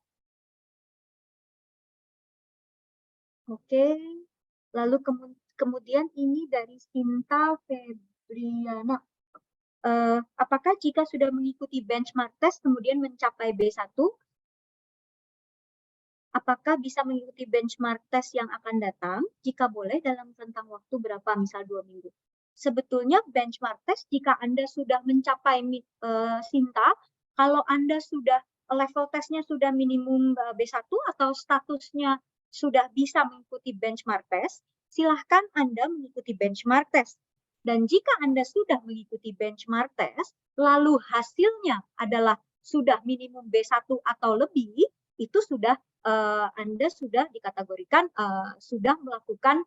Oke, lalu kemudian ini dari Sinta Febriana. Apakah jika sudah mengikuti benchmark test kemudian mencapai B1, apakah bisa mengikuti benchmark test yang akan datang? Jika boleh dalam rentang waktu berapa, misal 2 minggu. Sebetulnya benchmark test jika Anda sudah mencapai Sinta, kalau Anda sudah level testnya sudah minimum B1 atau statusnya sudah bisa mengikuti benchmark test, silahkan Anda mengikuti benchmark test. Dan jika Anda sudah mengikuti benchmark test, lalu hasilnya adalah sudah minimum B1 atau lebih, itu sudah Anda sudah dikategorikan sudah melakukan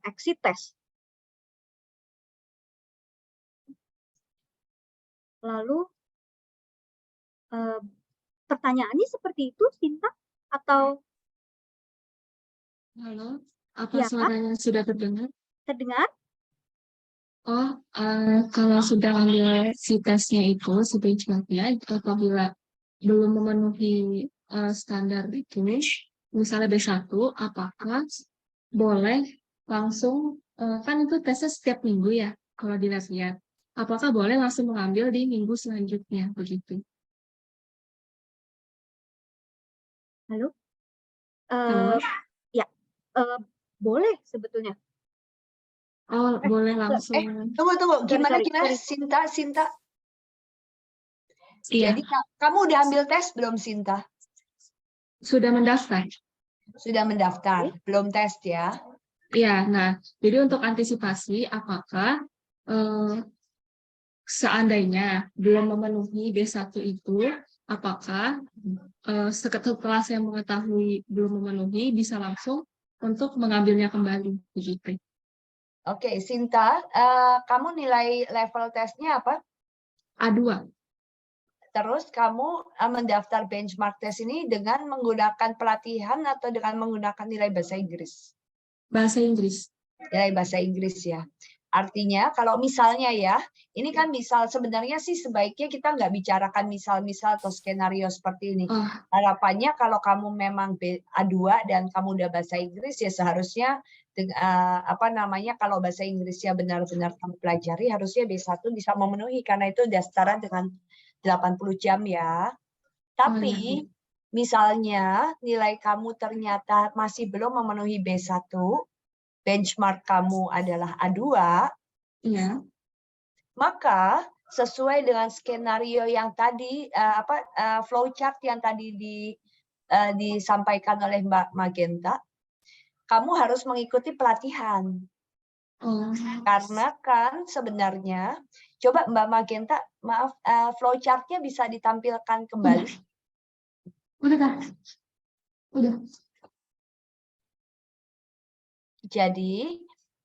exit test. Lalu pertanyaannya seperti itu, Sinta? Atau? Halo, apa Ya, suaranya sudah terdengar? terdengar? Oh, kalau sudah ambil si tesnya itu, si benchmarknya, apabila belum memenuhi standar itu, misalnya B1, apakah boleh langsung, kan itu tesnya setiap minggu ya, kalau dilihat-lihat. Apakah boleh langsung mengambil di minggu selanjutnya, begitu? Halo? Halo? Ya, boleh sebetulnya. Oh, boleh langsung. Tunggu. Gimana? Sorry. Sinta? Iya, Jadi kamu udah ambil tes belum, Sinta? sudah mendaftar. Sudah mendaftar, belum tes ya? Iya, nah, jadi untuk antisipasi, apakah seandainya belum memenuhi B1 itu, apakah setelah saya mengetahui belum memenuhi, bisa langsung untuk mengambilnya kembali, begitu. Oke, Sinta, kamu nilai level tesnya apa? A2. Terus kamu mendaftar benchmark test ini dengan menggunakan pelatihan atau dengan menggunakan nilai bahasa Inggris? Bahasa Inggris. nilai bahasa Inggris ya. Artinya kalau misalnya ya, ini kan misal sebenarnya sih sebaiknya kita nggak bicarakan misal-misal atau skenario seperti ini. Oh, Harapannya kalau kamu memang A2 dan kamu udah bahasa Inggris ya seharusnya kalau bahasa Inggrisnya benar-benar kamu pelajari harusnya B1 bisa memenuhi karena itu udah setara dengan 80 jam ya. Tapi misalnya nilai kamu ternyata masih belum memenuhi B1, benchmark kamu adalah A2, iya. maka sesuai dengan skenario yang tadi flowchart yang tadi disampaikan oleh Mbak Magenta, kamu harus mengikuti pelatihan. Oh, Karena kan sebenarnya, coba Mbak Magenta, maaf, flowchart-nya bisa ditampilkan kembali. udah Kak. Udah. Jadi,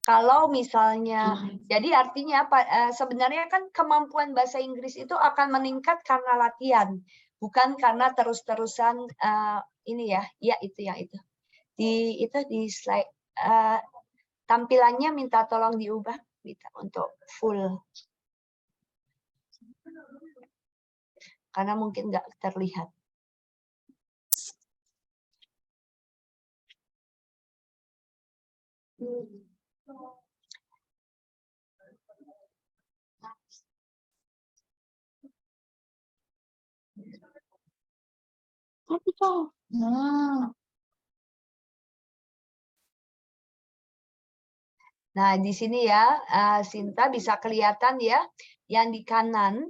kalau misalnya, jadi artinya apa? Sebenarnya kan kemampuan bahasa Inggris itu akan meningkat karena latihan, bukan karena terus-terusan ini ya, itu yang itu. Di slide tampilannya minta tolong diubah untuk full. Karena mungkin nggak terlihat. Nah, Nah, di sini ya, Sinta bisa kelihatan ya, yang di kanan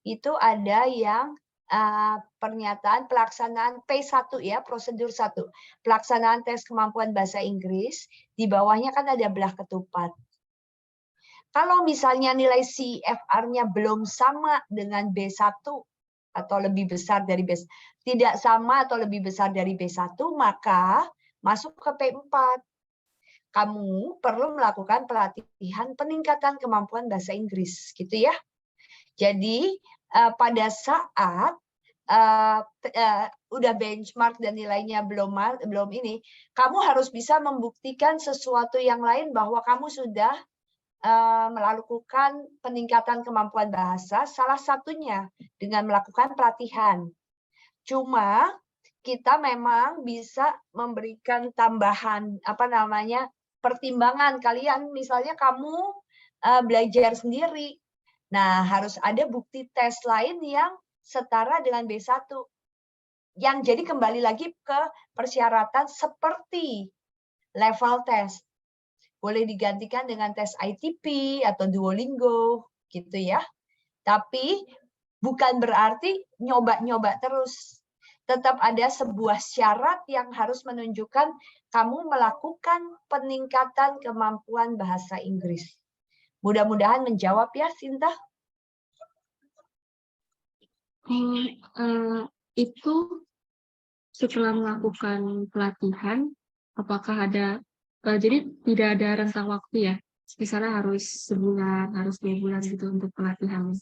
itu ada yang pernyataan pelaksanaan P1 ya, prosedur 1. Pelaksanaan tes kemampuan bahasa Inggris, di bawahnya kan ada belah ketupat. Kalau misalnya nilai CFR-nya belum sama dengan B1 atau lebih besar dari B1, tidak sama atau lebih besar dari B1, maka masuk ke P4. Kamu perlu melakukan pelatihan peningkatan kemampuan bahasa Inggris, gitu ya. Jadi pada saat udah benchmark dan nilainya belum ini, kamu harus bisa membuktikan sesuatu yang lain bahwa kamu sudah melakukan peningkatan kemampuan bahasa, salah satunya dengan melakukan pelatihan. Cuma kita memang bisa memberikan tambahan pertimbangan kalian, misalnya kamu belajar sendiri. Nah, harus ada bukti tes lain yang setara dengan B1. Yang jadi kembali lagi ke persyaratan seperti level test. Boleh digantikan dengan tes ITP atau Duolingo, gitu ya. Tapi bukan berarti nyoba-nyoba terus. Tetap ada sebuah syarat yang harus menunjukkan kamu melakukan peningkatan kemampuan bahasa Inggris. Mudah-mudahan menjawab ya, Sinta. Itu setelah melakukan pelatihan, apakah ada, jadi tidak ada rentang waktu ya? Misalnya harus sebulan, harus 2 bulan gitu untuk pelatihan.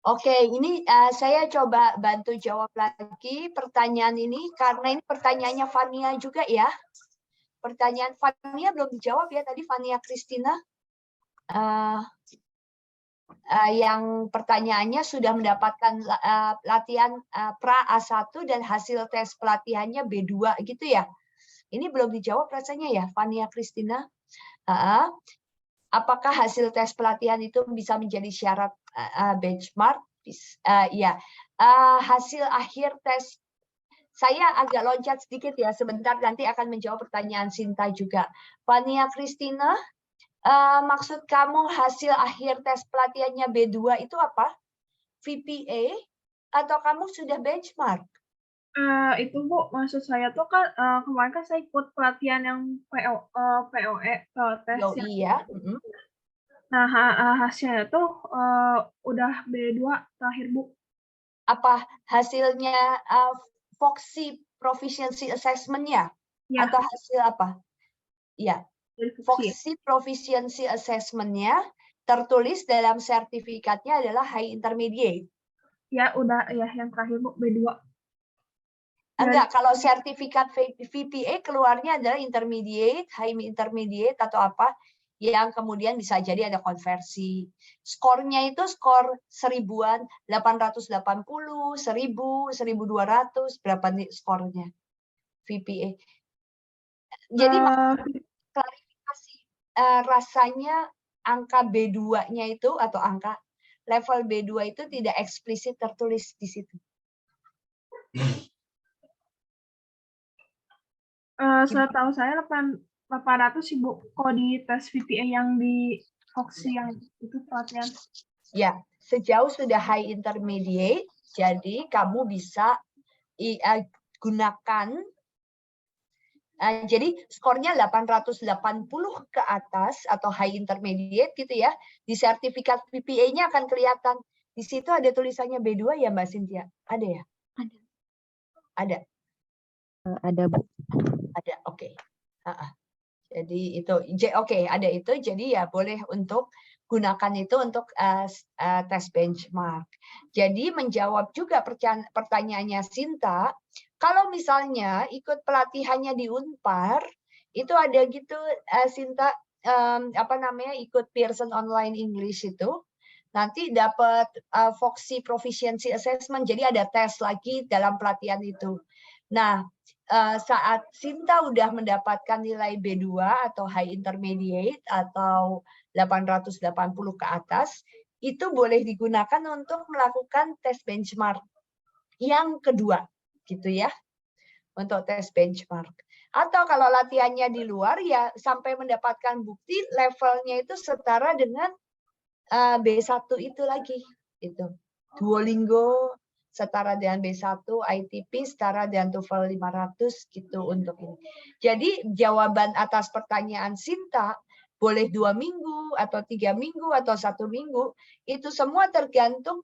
Oke, ini saya coba bantu jawab lagi pertanyaan ini, karena ini pertanyaannya Fania juga ya. Pertanyaan Fania belum dijawab ya tadi, Fania Christina. Yang pertanyaannya sudah mendapatkan latihan pra A1 dan hasil tes pelatihannya B2 gitu ya. Ini belum dijawab rasanya ya, Fania Christina. Apakah hasil tes pelatihan itu bisa menjadi syarat benchmark? Ya, hasil akhir tes, saya agak loncat sedikit ya, sebentar nanti akan menjawab pertanyaan Sinta juga. Fania Christina, maksud kamu hasil akhir tes pelatihannya B2 itu apa? VPA atau kamu sudah benchmark? Itu Bu, maksud saya tuh kan kemarin kan saya ikut pelatihan yang POE tes Oh, yang, iya. nah hasilnya tuh udah B2 terakhir Bu. Apa hasilnya Foxy Proficiency Assessment-nya? Ya. Atau hasil apa? Ya, Foxy Proficiency Assessment-nya tertulis dalam sertifikatnya adalah High Intermediate. Ya, udah ya yang terakhir Bu, B2. Enggak, kalau sertifikat VPA keluarnya adalah Intermediate, High Intermediate atau apa? yang kemudian bisa jadi ada konversi. Skornya itu skor 1000-an, 880, 1000, 1200, berapa nih skornya VPA. Jadi klarifikasi, rasanya angka B2-nya itu atau angka level B2 itu tidak eksplisit tertulis di situ. Setahu saya 800 sih Bu, kalau di tes VPA yang di Foxy yang itu pelatihan. Ya, sejauh sudah high intermediate, jadi kamu bisa gunakan, jadi skornya 880 ke atas atau high intermediate gitu ya, di sertifikat VPA-nya akan kelihatan. Di situ ada tulisannya B2 ya Mbak Cynthia? Ada ya? Ada. Ada Bu. Ada, oke. Jadi itu, oke, ada itu. Jadi ya boleh untuk gunakan itu untuk tes benchmark. Jadi menjawab juga pertanyaannya Sinta, kalau misalnya ikut pelatihannya di Unpar, itu ada gitu Sinta, ikut Pearson Online English itu, nanti dapat Foxy Proficiency Assessment, jadi ada tes lagi dalam pelatihan itu. Nah, saat Sinta udah mendapatkan nilai B2 atau high intermediate atau 880 ke atas, itu boleh digunakan untuk melakukan tes benchmark yang kedua, gitu ya, untuk tes benchmark. Atau kalau latihannya di luar ya sampai mendapatkan bukti levelnya itu setara dengan B1 itu lagi, itu Duolingo setara dengan B1, ITP setara dengan TOEFL 500 gitu untuk ini. Jadi jawaban atas pertanyaan Sinta boleh 2 minggu atau 3 minggu atau 1 minggu, itu semua tergantung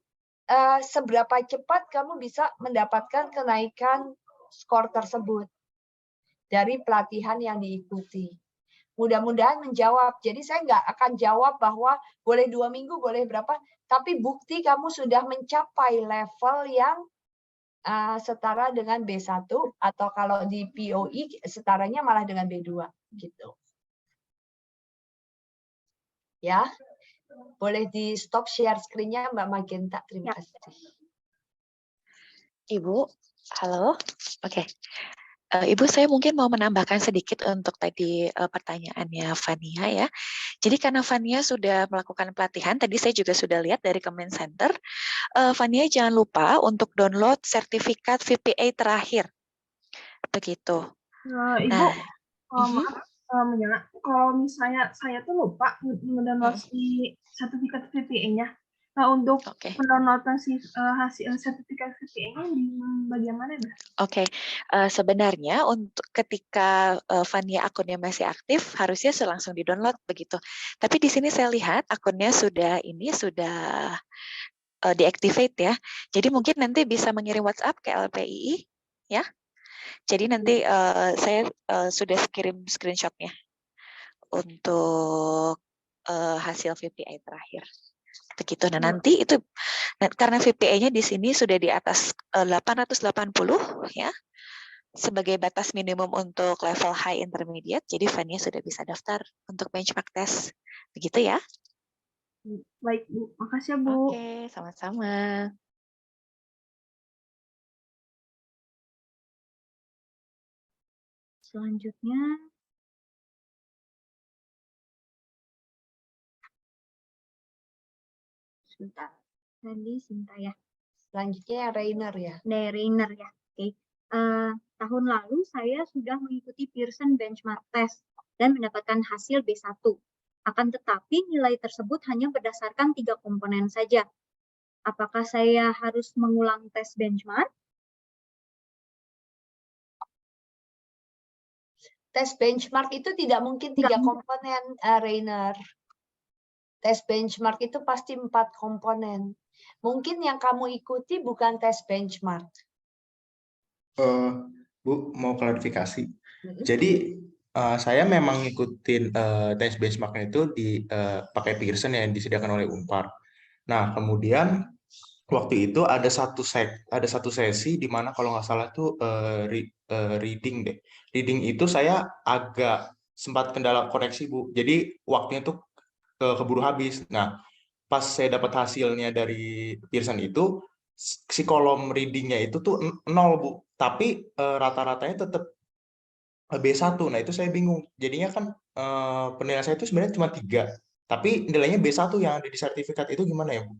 seberapa cepat kamu bisa mendapatkan kenaikan skor tersebut dari pelatihan yang diikuti. Mudah-mudahan menjawab. Jadi saya nggak akan jawab bahwa boleh 2 minggu, boleh berapa, tapi bukti kamu sudah mencapai level yang setara dengan B1 atau kalau di POE setaranya malah dengan B2 gitu. Ya. Boleh di stop share screen-nya Mbak Magenta. Terima kasih. Ibu, halo. Oke. Ibu, saya mungkin mau menambahkan sedikit untuk tadi pertanyaannya Fania ya. Jadi karena Fania sudah melakukan pelatihan, tadi saya juga sudah lihat dari Comment Center, Fania jangan lupa untuk download sertifikat VPA terakhir. Begitu. Ibu, kalau misalnya saya tuh lupa mendownload si sertifikat VPA-nya. Nah, untuk mendownloadan si hasil sertifikat VPA-nya di bagian mana, Mbak? Sebenarnya untuk ketika Fania akunnya masih aktif, harusnya langsung di-download begitu. Tapi di sini saya lihat akunnya sudah deactivate ya. Jadi mungkin nanti bisa mengirim WhatsApp ke LPII ya. Jadi nanti saya sudah kirim screenshot-nya untuk hasil VPA terakhir. Begitu. Nah, nanti itu karena VPA-nya di sini sudah di atas 880 ya. Sebagai batas minimum untuk level high intermediate, jadi Fania sudah bisa daftar untuk benchmark test. Begitu ya. Baik, Bu. Makasih ya, Bu. Oke, sama-sama. Selanjutnya Sinta. Tadi Sinta ya. Selanjutnya Rainer ya. Rainer ya. Oke. Tahun lalu saya sudah mengikuti Pearson Benchmark Test dan mendapatkan hasil B1. Akan tetapi nilai tersebut hanya berdasarkan 3 komponen saja. Apakah saya harus mengulang tes benchmark? Tes benchmark itu tidak mungkin 3 komponen, Rainer. Tes benchmark itu pasti 4 komponen. Mungkin yang kamu ikuti bukan tes benchmark. Bu, mau klarifikasi. Jadi saya memang ngikutin tes benchmark itu pakai Pearson yang disediakan oleh Unpar. Nah, kemudian waktu itu ada satu sesi di mana kalau nggak salah tuh reading deh. Reading itu saya agak sempat kendala koneksi Bu. Jadi waktunya tuh keburu habis. Nah, pas saya dapat hasilnya dari Pearson itu, si kolom readingnya itu tuh 0 Bu. Tapi rata-ratanya tetap B1. Nah, itu saya bingung. Jadinya kan penilaian saya itu sebenarnya cuma 3. Tapi nilainya B1 yang ada di sertifikat itu gimana ya Bu?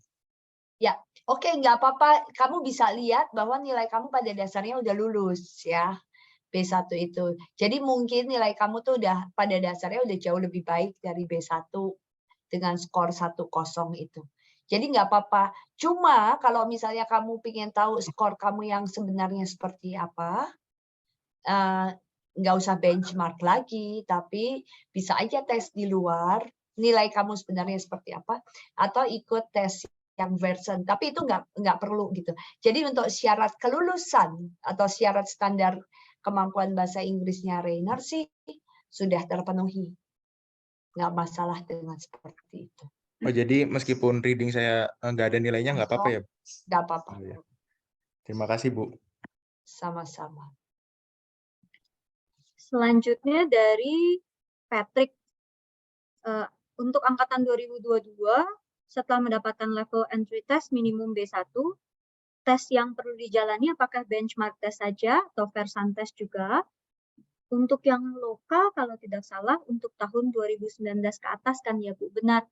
Ya, oke, nggak apa-apa. Kamu bisa lihat bahwa nilai kamu pada dasarnya udah lulus ya. B1 itu. Jadi mungkin nilai kamu tuh udah pada dasarnya udah jauh lebih baik dari B1 dengan skor 1,0 itu. Jadi nggak apa-apa. Cuma kalau misalnya kamu ingin tahu skor kamu yang sebenarnya seperti apa, nggak usah benchmark lagi, tapi bisa aja tes di luar, nilai kamu sebenarnya seperti apa, atau ikut tes yang version, tapi itu nggak perlu gitu. Jadi untuk syarat kelulusan atau syarat standar kemampuan bahasa Inggrisnya Rainer sih sudah terpenuhi, nggak masalah dengan seperti itu. Oh, jadi meskipun reading saya nggak ada nilainya nggak apa-apa ya? Nggak apa-apa. Oh, ya. Terima kasih Bu. Sama-sama. Selanjutnya dari Patrick. Untuk angkatan 2022, setelah mendapatkan level entry test minimum B1, tes yang perlu dijalani apakah benchmark test saja atau versan test juga? Untuk yang lokal, kalau tidak salah, untuk tahun 2019 ke atas kan ya Bu? Benar,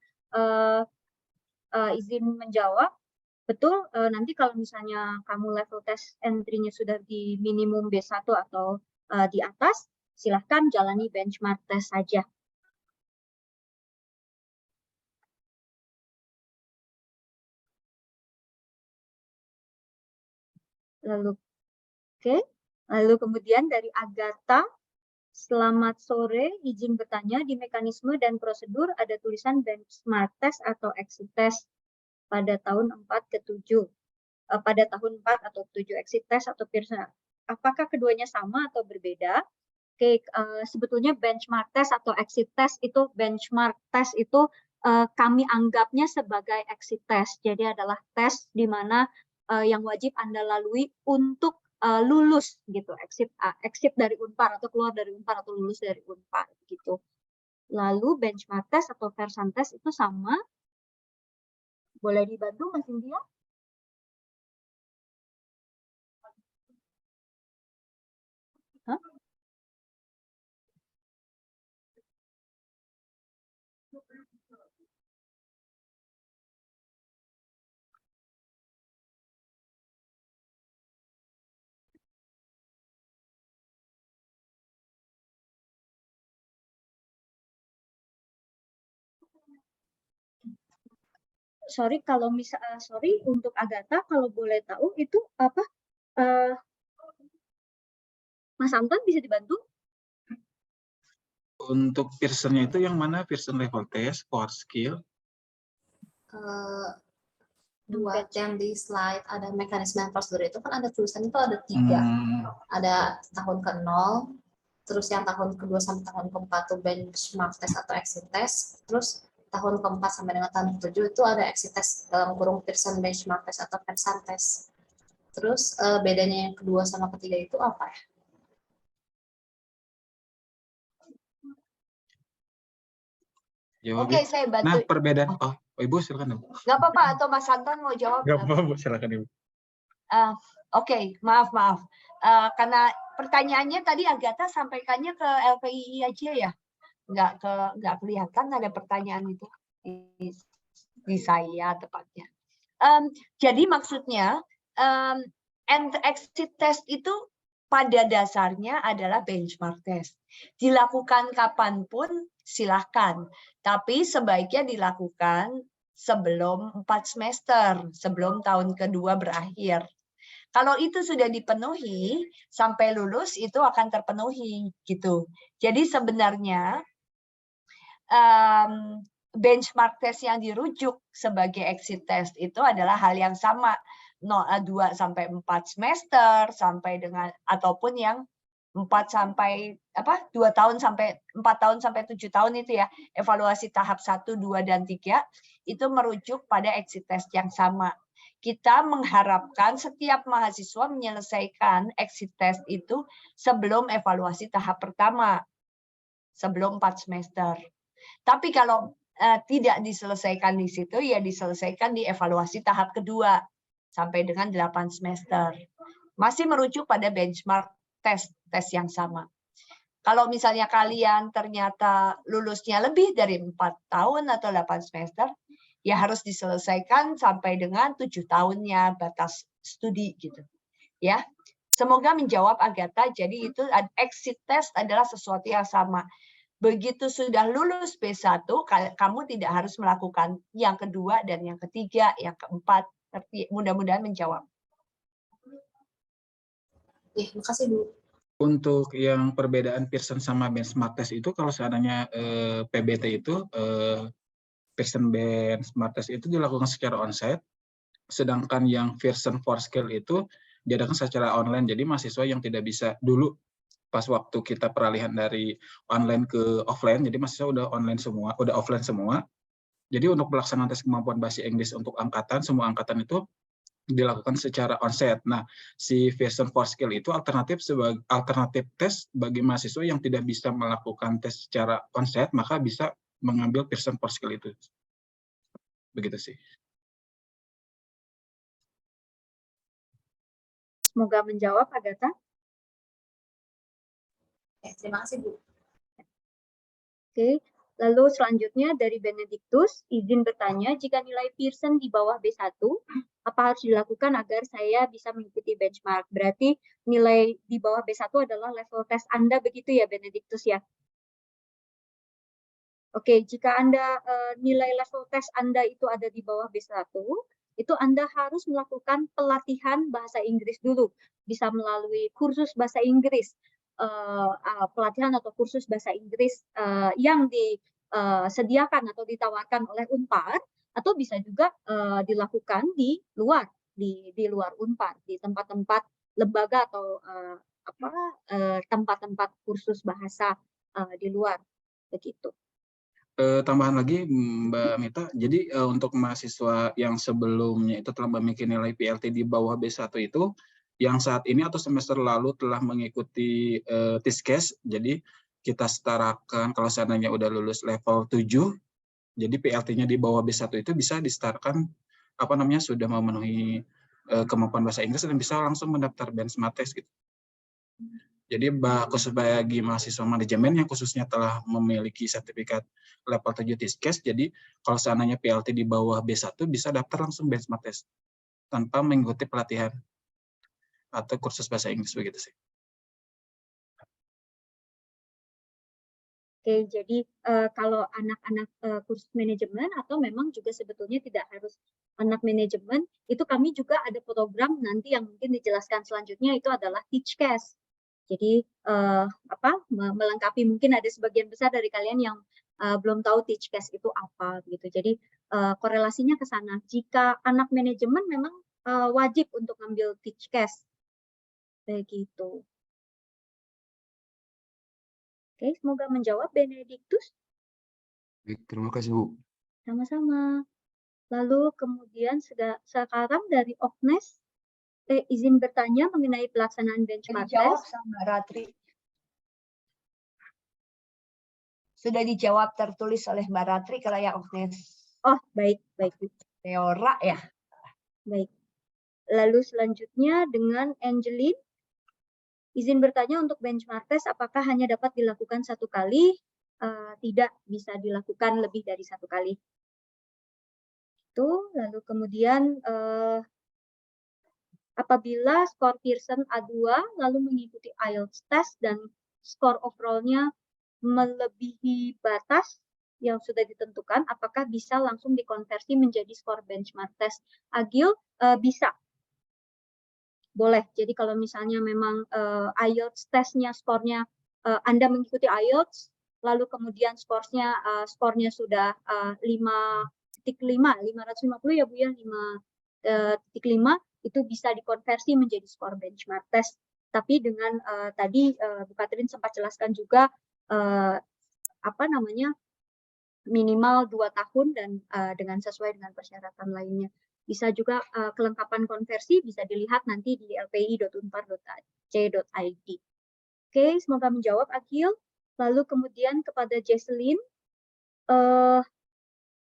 izin menjawab. Betul, nanti kalau misalnya kamu level test entry-nya sudah di minimum B1 atau di atas, silahkan jalani benchmark test saja. Lalu, lalu kemudian dari Agatha, selamat sore, izin bertanya, di mekanisme dan prosedur ada tulisan benchmark test atau exit test pada tahun 4 ke 7. Pada tahun 4 atau 7 exit test atau Pearson. Apakah keduanya sama atau berbeda? Oke, sebetulnya benchmark test atau exit test itu, benchmark test itu kami anggapnya sebagai exit test. Jadi adalah tes di mana yang wajib Anda lalui untuk lulus gitu, exit dari Unpar atau keluar dari Unpar atau lulus dari Unpar gitu. Lalu benchmark test atau versan test itu sama. Boleh dibantu Mas India? Hah? Sorry kalau sorry untuk Agatha, kalau boleh tahu itu apa? Mas Anton bisa dibantu? Untuk Pearson-nya itu yang mana? Pearson level test, core skill? Dua yang di slide ada mekanisme dan prosedur itu kan ada tulisan itu ada 3. Ada tahun ke-0, terus yang tahun ke-2 sampai tahun ke-4 tuh benchmark test atau exit test, terus tahun ke-4 sampai dengan tahun ke-7 itu ada exit test dalam kurung Pearson benchmark test atau versan test. Terus bedanya yang kedua sama ketiga itu apa ya? Oke, saya bantu. Nah, perbedaan. Oh, Ibu silakan. Nggak apa-apa, atau Mas Anton mau jawab? Nggak apa-apa, Bu, silakan Ibu. Oke, maaf. Karena pertanyaannya tadi Agatha sampaikannya ke LPII aja ya, nggak kelihatan ada pertanyaan itu di saya tepatnya. Jadi maksudnya exit test itu pada dasarnya adalah benchmark test. Dilakukan kapanpun silahkan, tapi sebaiknya dilakukan sebelum 4 semester, sebelum tahun kedua berakhir. Kalau itu sudah dipenuhi, sampai lulus itu akan terpenuhi gitu. Jadi sebenarnya benchmark test yang dirujuk sebagai exit test itu adalah hal yang sama, 2 sampai 4 semester sampai dengan ataupun yang 2 tahun sampai 4 tahun sampai 7 tahun itu ya, evaluasi tahap 1, 2 dan 3 itu merujuk pada exit test yang sama. Kita mengharapkan setiap mahasiswa menyelesaikan exit test itu sebelum evaluasi tahap pertama. sebelum 4 semester. Tapi kalau tidak diselesaikan di situ, ya diselesaikan di evaluasi tahap kedua sampai dengan 8 semester. Masih merujuk pada benchmark tes yang sama. Kalau misalnya kalian ternyata lulusnya lebih dari 4 tahun atau 8 semester, ya harus diselesaikan sampai dengan 7 tahunnya batas studi gitu. Ya. Semoga menjawab Agatha. Jadi itu exit test adalah sesuatu yang sama. Begitu sudah lulus B1, kamu tidak harus melakukan yang kedua dan yang ketiga, yang keempat. Mudah-mudahan menjawab. Makasih Bu. Untuk yang perbedaan Pearson sama benchmark test itu, kalau seandainya PBT itu, Pearson benchmark test itu dilakukan secara onsite, sedangkan yang Pearson for Skill itu diadakan secara online. Jadi mahasiswa yang tidak bisa dulu pas waktu kita peralihan dari online ke offline, jadi mahasiswa udah online semua, udah offline semua. Jadi untuk pelaksanaan tes kemampuan bahasa Inggris untuk angkatan, semua angkatan itu dilakukan secara onsite. Nah, si Pearson for Skill itu alternatif tes bagi mahasiswa yang tidak bisa melakukan tes secara onsite, maka bisa mengambil Pearson for Skill itu. Begitu sih. Semoga menjawab, Agatha. Terima kasih Bu. Oke, lalu selanjutnya dari Benedictus, izin bertanya, jika nilai Pearson di bawah B1, apa harus dilakukan agar saya bisa mengikuti benchmark? Berarti nilai di bawah B1 adalah level tes Anda begitu ya, Benedictus ya? Oke, jika Anda nilai level tes Anda itu ada di bawah B1, itu Anda harus melakukan pelatihan bahasa Inggris dulu, bisa melalui kursus bahasa Inggris, pelatihan atau kursus bahasa Inggris yang disediakan atau ditawarkan oleh Unpar, atau bisa juga dilakukan di luar Unpar, di tempat-tempat lembaga atau tempat-tempat kursus bahasa di luar, begitu. Tambahan lagi Mbak Mita, jadi untuk mahasiswa yang sebelumnya itu telah memiliki nilai PLT di bawah B1 itu, yang saat ini atau semester lalu telah mengikuti TISCAS, jadi kita setarakan kalau seandainya udah lulus level 7, jadi PLT-nya di bawah B1 itu bisa disetarakan, sudah memenuhi kemampuan bahasa Inggris dan bisa langsung mendaftar benchmark test gitu. Jadi khusus bagi mahasiswa manajemen yang khususnya telah memiliki sertifikat level 7 TISCAS, jadi kalau seandainya PLT di bawah B1 bisa daftar langsung benchmark test tanpa mengikuti pelatihan atau kursus bahasa Inggris, begitu sih. Oke, jadi kalau anak-anak kursus manajemen atau memang juga sebetulnya tidak harus anak manajemen, itu kami juga ada program nanti yang mungkin dijelaskan selanjutnya, itu adalah TeachCast. Jadi melengkapi, mungkin ada sebagian besar dari kalian yang belum tahu TeachCast itu apa gitu. Jadi korelasinya ke sana. Jika anak manajemen memang wajib untuk ngambil TeachCast. Begitu. Oke, semoga menjawab Benedictus. Baik, terima kasih Bu. Sama-sama. Lalu kemudian sekarang dari Oknes, izin bertanya mengenai pelaksanaan benchmark Dijawab test. sama Ratri. Sudah dijawab tertulis oleh Mbak Ratri kalau yang Oknes. Oh, baik. Teora ya. Baik. Lalu selanjutnya dengan Angeline, izin bertanya untuk benchmark test apakah hanya dapat dilakukan satu kali? Tidak bisa dilakukan lebih dari satu kali. Itu, lalu kemudian apabila skor Pearson A2 lalu mengikuti IELTS test dan skor overall-nya melebihi batas yang sudah ditentukan, apakah bisa langsung dikonversi menjadi skor benchmark test? Agil, bisa. Boleh. Jadi kalau misalnya memang IELTS testnya skornya Anda mengikuti IELTS, lalu kemudian skornya sudah 5,50 ya Bu ya, 5,5 itu bisa dikonversi menjadi skor benchmark test. Tapi dengan tadi Bu Katrin sempat jelaskan juga minimal 2 tahun dan dengan sesuai dengan persyaratan lainnya. Bisa juga kelengkapan konversi bisa dilihat nanti di lpi.unpar.ac.id. Oke, semoga menjawab Akil. Lalu kemudian kepada Jesselyn,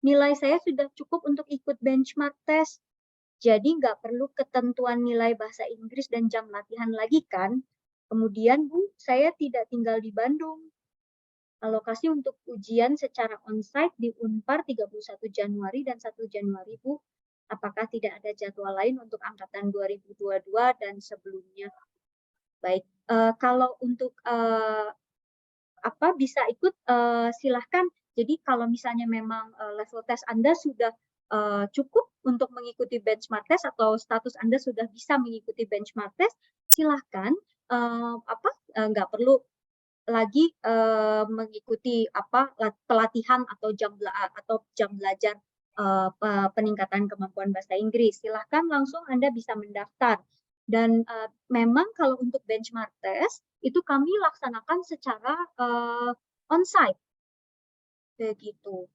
nilai saya sudah cukup untuk ikut benchmark test. Jadi nggak perlu ketentuan nilai bahasa Inggris dan jam latihan lagi kan. Kemudian Bu, saya tidak tinggal di Bandung. Alokasi untuk ujian secara onsite di Unpar 31 Januari dan 1 Januari Bu. Apakah tidak ada jadwal lain untuk angkatan 2022 dan sebelumnya? Baik, kalau untuk bisa ikut silahkan. Jadi kalau misalnya memang level tes Anda sudah cukup untuk mengikuti benchmark test atau status Anda sudah bisa mengikuti benchmark test, silahkan nggak perlu lagi mengikuti pelatihan atau jam belajar peningkatan kemampuan bahasa Inggris. Silahkan langsung Anda bisa mendaftar. Dan memang kalau untuk benchmark test itu kami laksanakan secara onsite, begitu.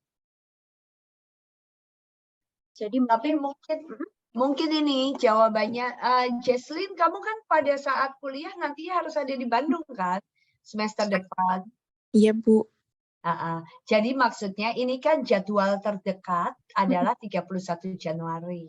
Jadi tapi mungkin ini jawabannya, Jesselyn, kamu kan pada saat kuliah nanti harus ada di Bandung kan semester depan. Iya Bu. Jadi maksudnya ini kan jadwal terdekat adalah 31 Januari.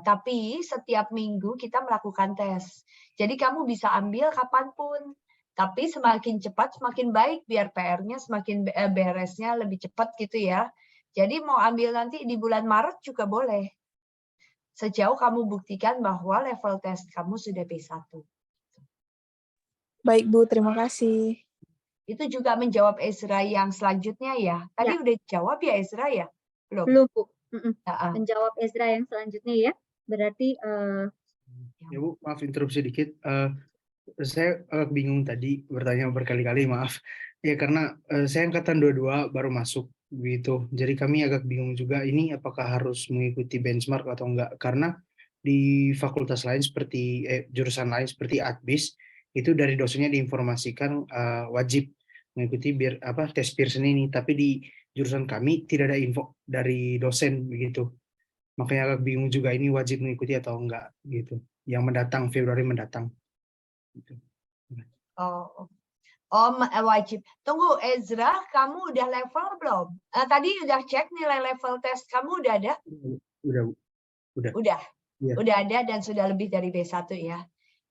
Tapi setiap minggu kita melakukan tes. Jadi kamu bisa ambil kapanpun. Tapi semakin cepat semakin baik biar PR-nya semakin beresnya lebih cepat gitu ya. Jadi mau ambil nanti di bulan Maret juga boleh. Sejauh kamu buktikan bahwa level tes kamu sudah B1. Baik Bu, terima kasih. Itu juga menjawab Ezra yang selanjutnya ya. Tadi udah jawab ya Ezra ya? Belum? Belum Bu. Menjawab Ezra yang selanjutnya ya. Berarti ya Bu, maaf interupsi dikit. Saya agak bingung tadi bertanya berkali-kali, maaf. Ya karena saya angkatan 22 baru masuk gitu. Jadi kami agak bingung juga ini apakah harus mengikuti benchmark atau enggak. Karena di fakultas lain seperti jurusan lain seperti Adbis itu dari dosennya diinformasikan wajib mengikuti tes Pearson ini, tapi di jurusan kami tidak ada info dari dosen begitu. Makanya agak bingung juga ini wajib mengikuti atau enggak gitu. Yang mendatang Februari mendatang. Gitu. Wajib. Tunggu Ezra, kamu udah level belum? Tadi udah cek nilai level tes kamu udah ada? Udah. Ya. Udah ada dan sudah lebih dari B1 ya.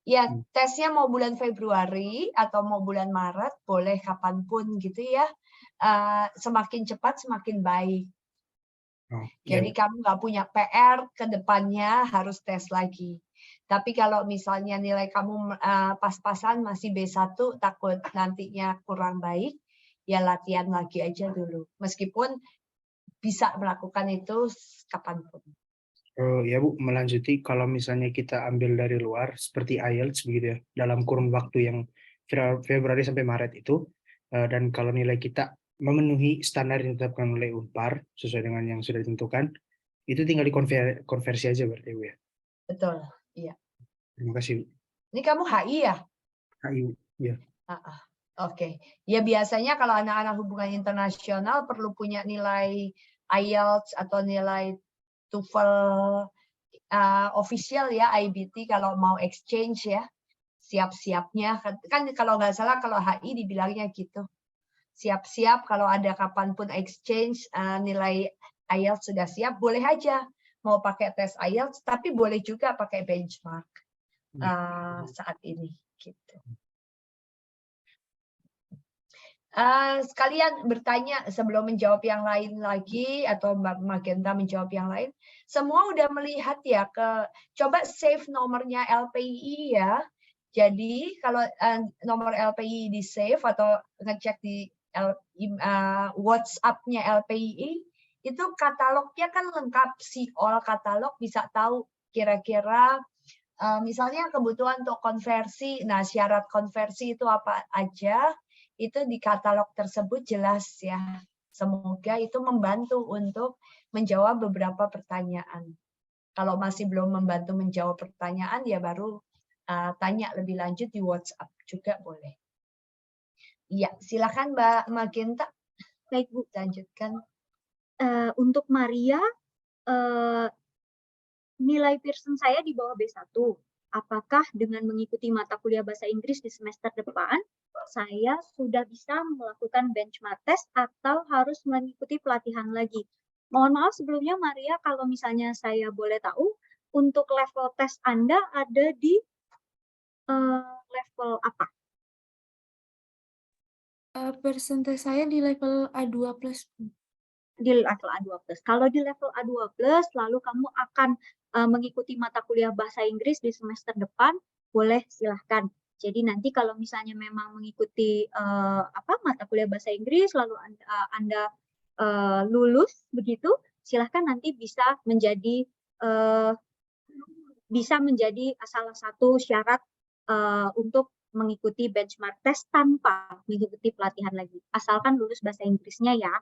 Ya, tesnya mau bulan Februari atau mau bulan Maret, boleh kapanpun gitu ya. Semakin cepat semakin baik. Jadi kamu nggak punya PR ke depannya harus tes lagi. Tapi kalau misalnya nilai kamu pas-pasan masih B1, takut nantinya kurang baik, ya latihan lagi aja dulu. Meskipun bisa melakukan itu kapanpun. Ya Bu, melanjuti kalau misalnya kita ambil dari luar seperti IELTS begitu ya, dalam kurun waktu yang Februari sampai Maret itu, dan kalau nilai kita memenuhi standar yang ditetapkan oleh Unpar sesuai dengan yang sudah ditentukan, itu tinggal dikonversi aja berarti Bu ya. Betul, iya. Terima kasih Bu. Ini kamu HI ya? HI, ya. Oke. Ya biasanya kalau anak-anak hubungan internasional perlu punya nilai IELTS atau nilai TOEFL official ya, IBT kalau mau exchange ya. Siap-siapnya. Kan kalau nggak salah kalau HI dibilangnya gitu. Siap-siap kalau ada kapanpun exchange nilai IELTS sudah siap, boleh aja mau pakai tes IELTS, tapi boleh juga pakai benchmark saat ini. Gitu. Sekalian bertanya sebelum menjawab yang lain lagi atau Mbak Magenta menjawab yang lain, semua udah melihat ya coba save nomornya LPI ya. Jadi kalau nomor LPI di save atau ngecek di WhatsApp-nya LPI itu katalognya kan lengkap, si all katalog bisa tahu kira-kira misalnya kebutuhan untuk konversi. Nah, syarat konversi itu apa aja? Itu di katalog tersebut jelas ya. Semoga itu membantu untuk menjawab beberapa pertanyaan. Kalau masih belum membantu menjawab pertanyaan, ya baru tanya lebih lanjut di WhatsApp juga boleh. Iya, silakan Mbak Magenta. Baik Bu, lanjutkan. Untuk Maria, nilai Pearson saya di bawah B1. apakah dengan mengikuti mata kuliah bahasa Inggris di semester depan, saya sudah bisa melakukan benchmark test atau harus mengikuti pelatihan lagi. Mohon maaf sebelumnya Maria, kalau misalnya saya boleh tahu, untuk level tes Anda ada di level apa? Persentase saya di level A2+. Di level A2+. Kalau di level A2+, lalu kamu akan mengikuti mata kuliah bahasa Inggris di semester depan, boleh silahkan. Jadi nanti kalau misalnya memang mengikuti mata kuliah bahasa Inggris, lalu Anda lulus begitu, silahkan nanti bisa menjadi salah satu syarat untuk mengikuti benchmark test tanpa mengikuti pelatihan lagi. Asalkan lulus bahasa Inggrisnya ya.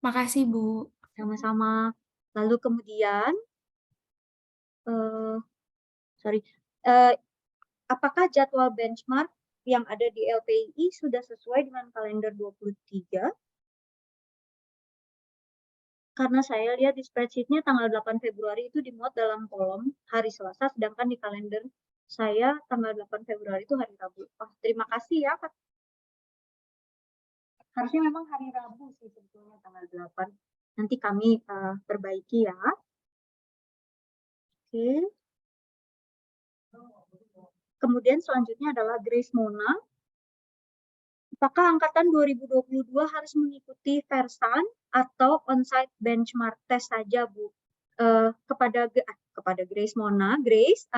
Makasih, Bu. Sama-sama. Lalu kemudian, apakah jadwal benchmark yang ada di LPI sudah sesuai dengan kalender 23? Karena saya lihat di spreadsheet-nya tanggal 8 Februari itu dimuat dalam kolom hari Selasa, sedangkan di kalender saya tanggal 8 Februari itu hari Rabu. Oh, terima kasih ya, Kak. Harusnya memang hari Rabu sih sebetulnya tanggal 8. Nanti kami perbaiki ya. Oke. Kemudian selanjutnya adalah Grace Mona. Apakah angkatan 2022 harus mengikuti Versan atau on-site benchmark test saja, Bu? Kepada Grace Mona, Grace,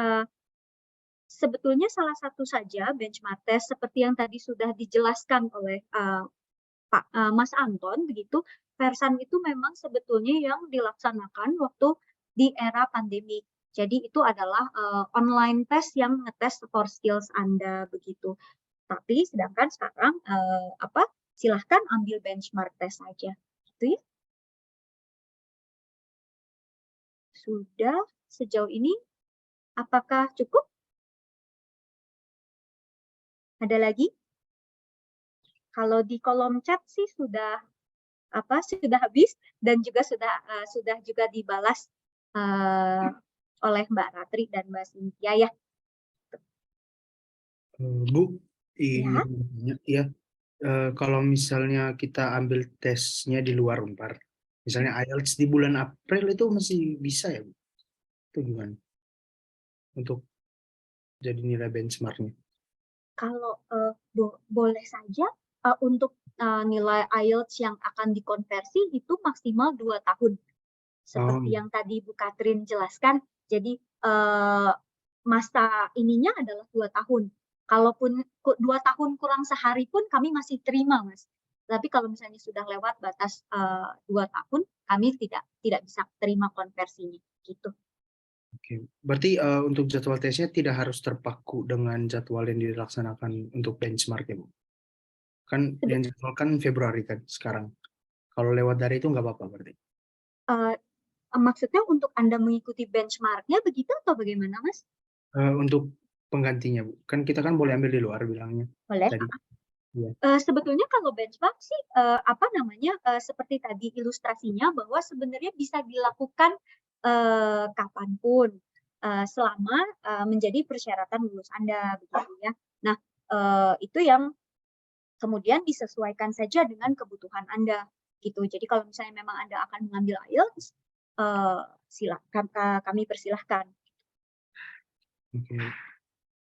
sebetulnya salah satu saja benchmark test seperti yang tadi sudah dijelaskan oleh Mas Anton, begitu. Versan itu memang sebetulnya yang dilaksanakan waktu di era pandemi. Jadi itu adalah online test yang ngetes core skills Anda begitu. Tapi sedangkan sekarang silahkan ambil benchmark test saja, gitu ya. Sudah sejauh ini, apakah cukup? Ada lagi? Kalau di kolom chat sih sudah habis dan juga sudah juga dibalas oleh Mbak Ratri dan Mbak Cynthia ya. Bu, Ya. ya, kalau misalnya kita ambil tesnya di luar Unpar, misalnya IELTS di bulan April itu masih bisa ya, Bu? Itu gimana? Untuk jadi nilai benchmarknya? Kalau boleh saja untuk nilai IELTS yang akan dikonversi itu maksimal 2 tahun. Seperti yang tadi Bu Katrin jelaskan, jadi masa ininya adalah 2 tahun. Kalaupun 2 tahun kurang sehari pun kami masih terima, Mas. Tapi kalau misalnya sudah lewat batas 2 tahun, kami tidak bisa terima konversinya, gitu. Oke, berarti untuk jadwal tesnya tidak harus terpaku dengan jadwal yang dilaksanakan untuk benchmark ya, Bu? Kan yang dijadwalkan Februari kan sekarang. Kalau lewat dari itu nggak apa-apa berarti? Maksudnya untuk Anda mengikuti benchmark-nya begitu atau bagaimana, Mas? Untuk penggantinya, Bu. Kan kita kan boleh ambil di luar bilangnya. Boleh. Tadi. Ya. Sebetulnya kalau benchmark sih seperti tadi ilustrasinya bahwa sebenarnya bisa dilakukan kapanpun selama menjadi persyaratan lulus Anda begitu ya. Nah, itu yang kemudian disesuaikan saja dengan kebutuhan Anda gitu. Jadi kalau misalnya memang Anda akan mengambil IELTS, silakan kami persilahkan. Oke.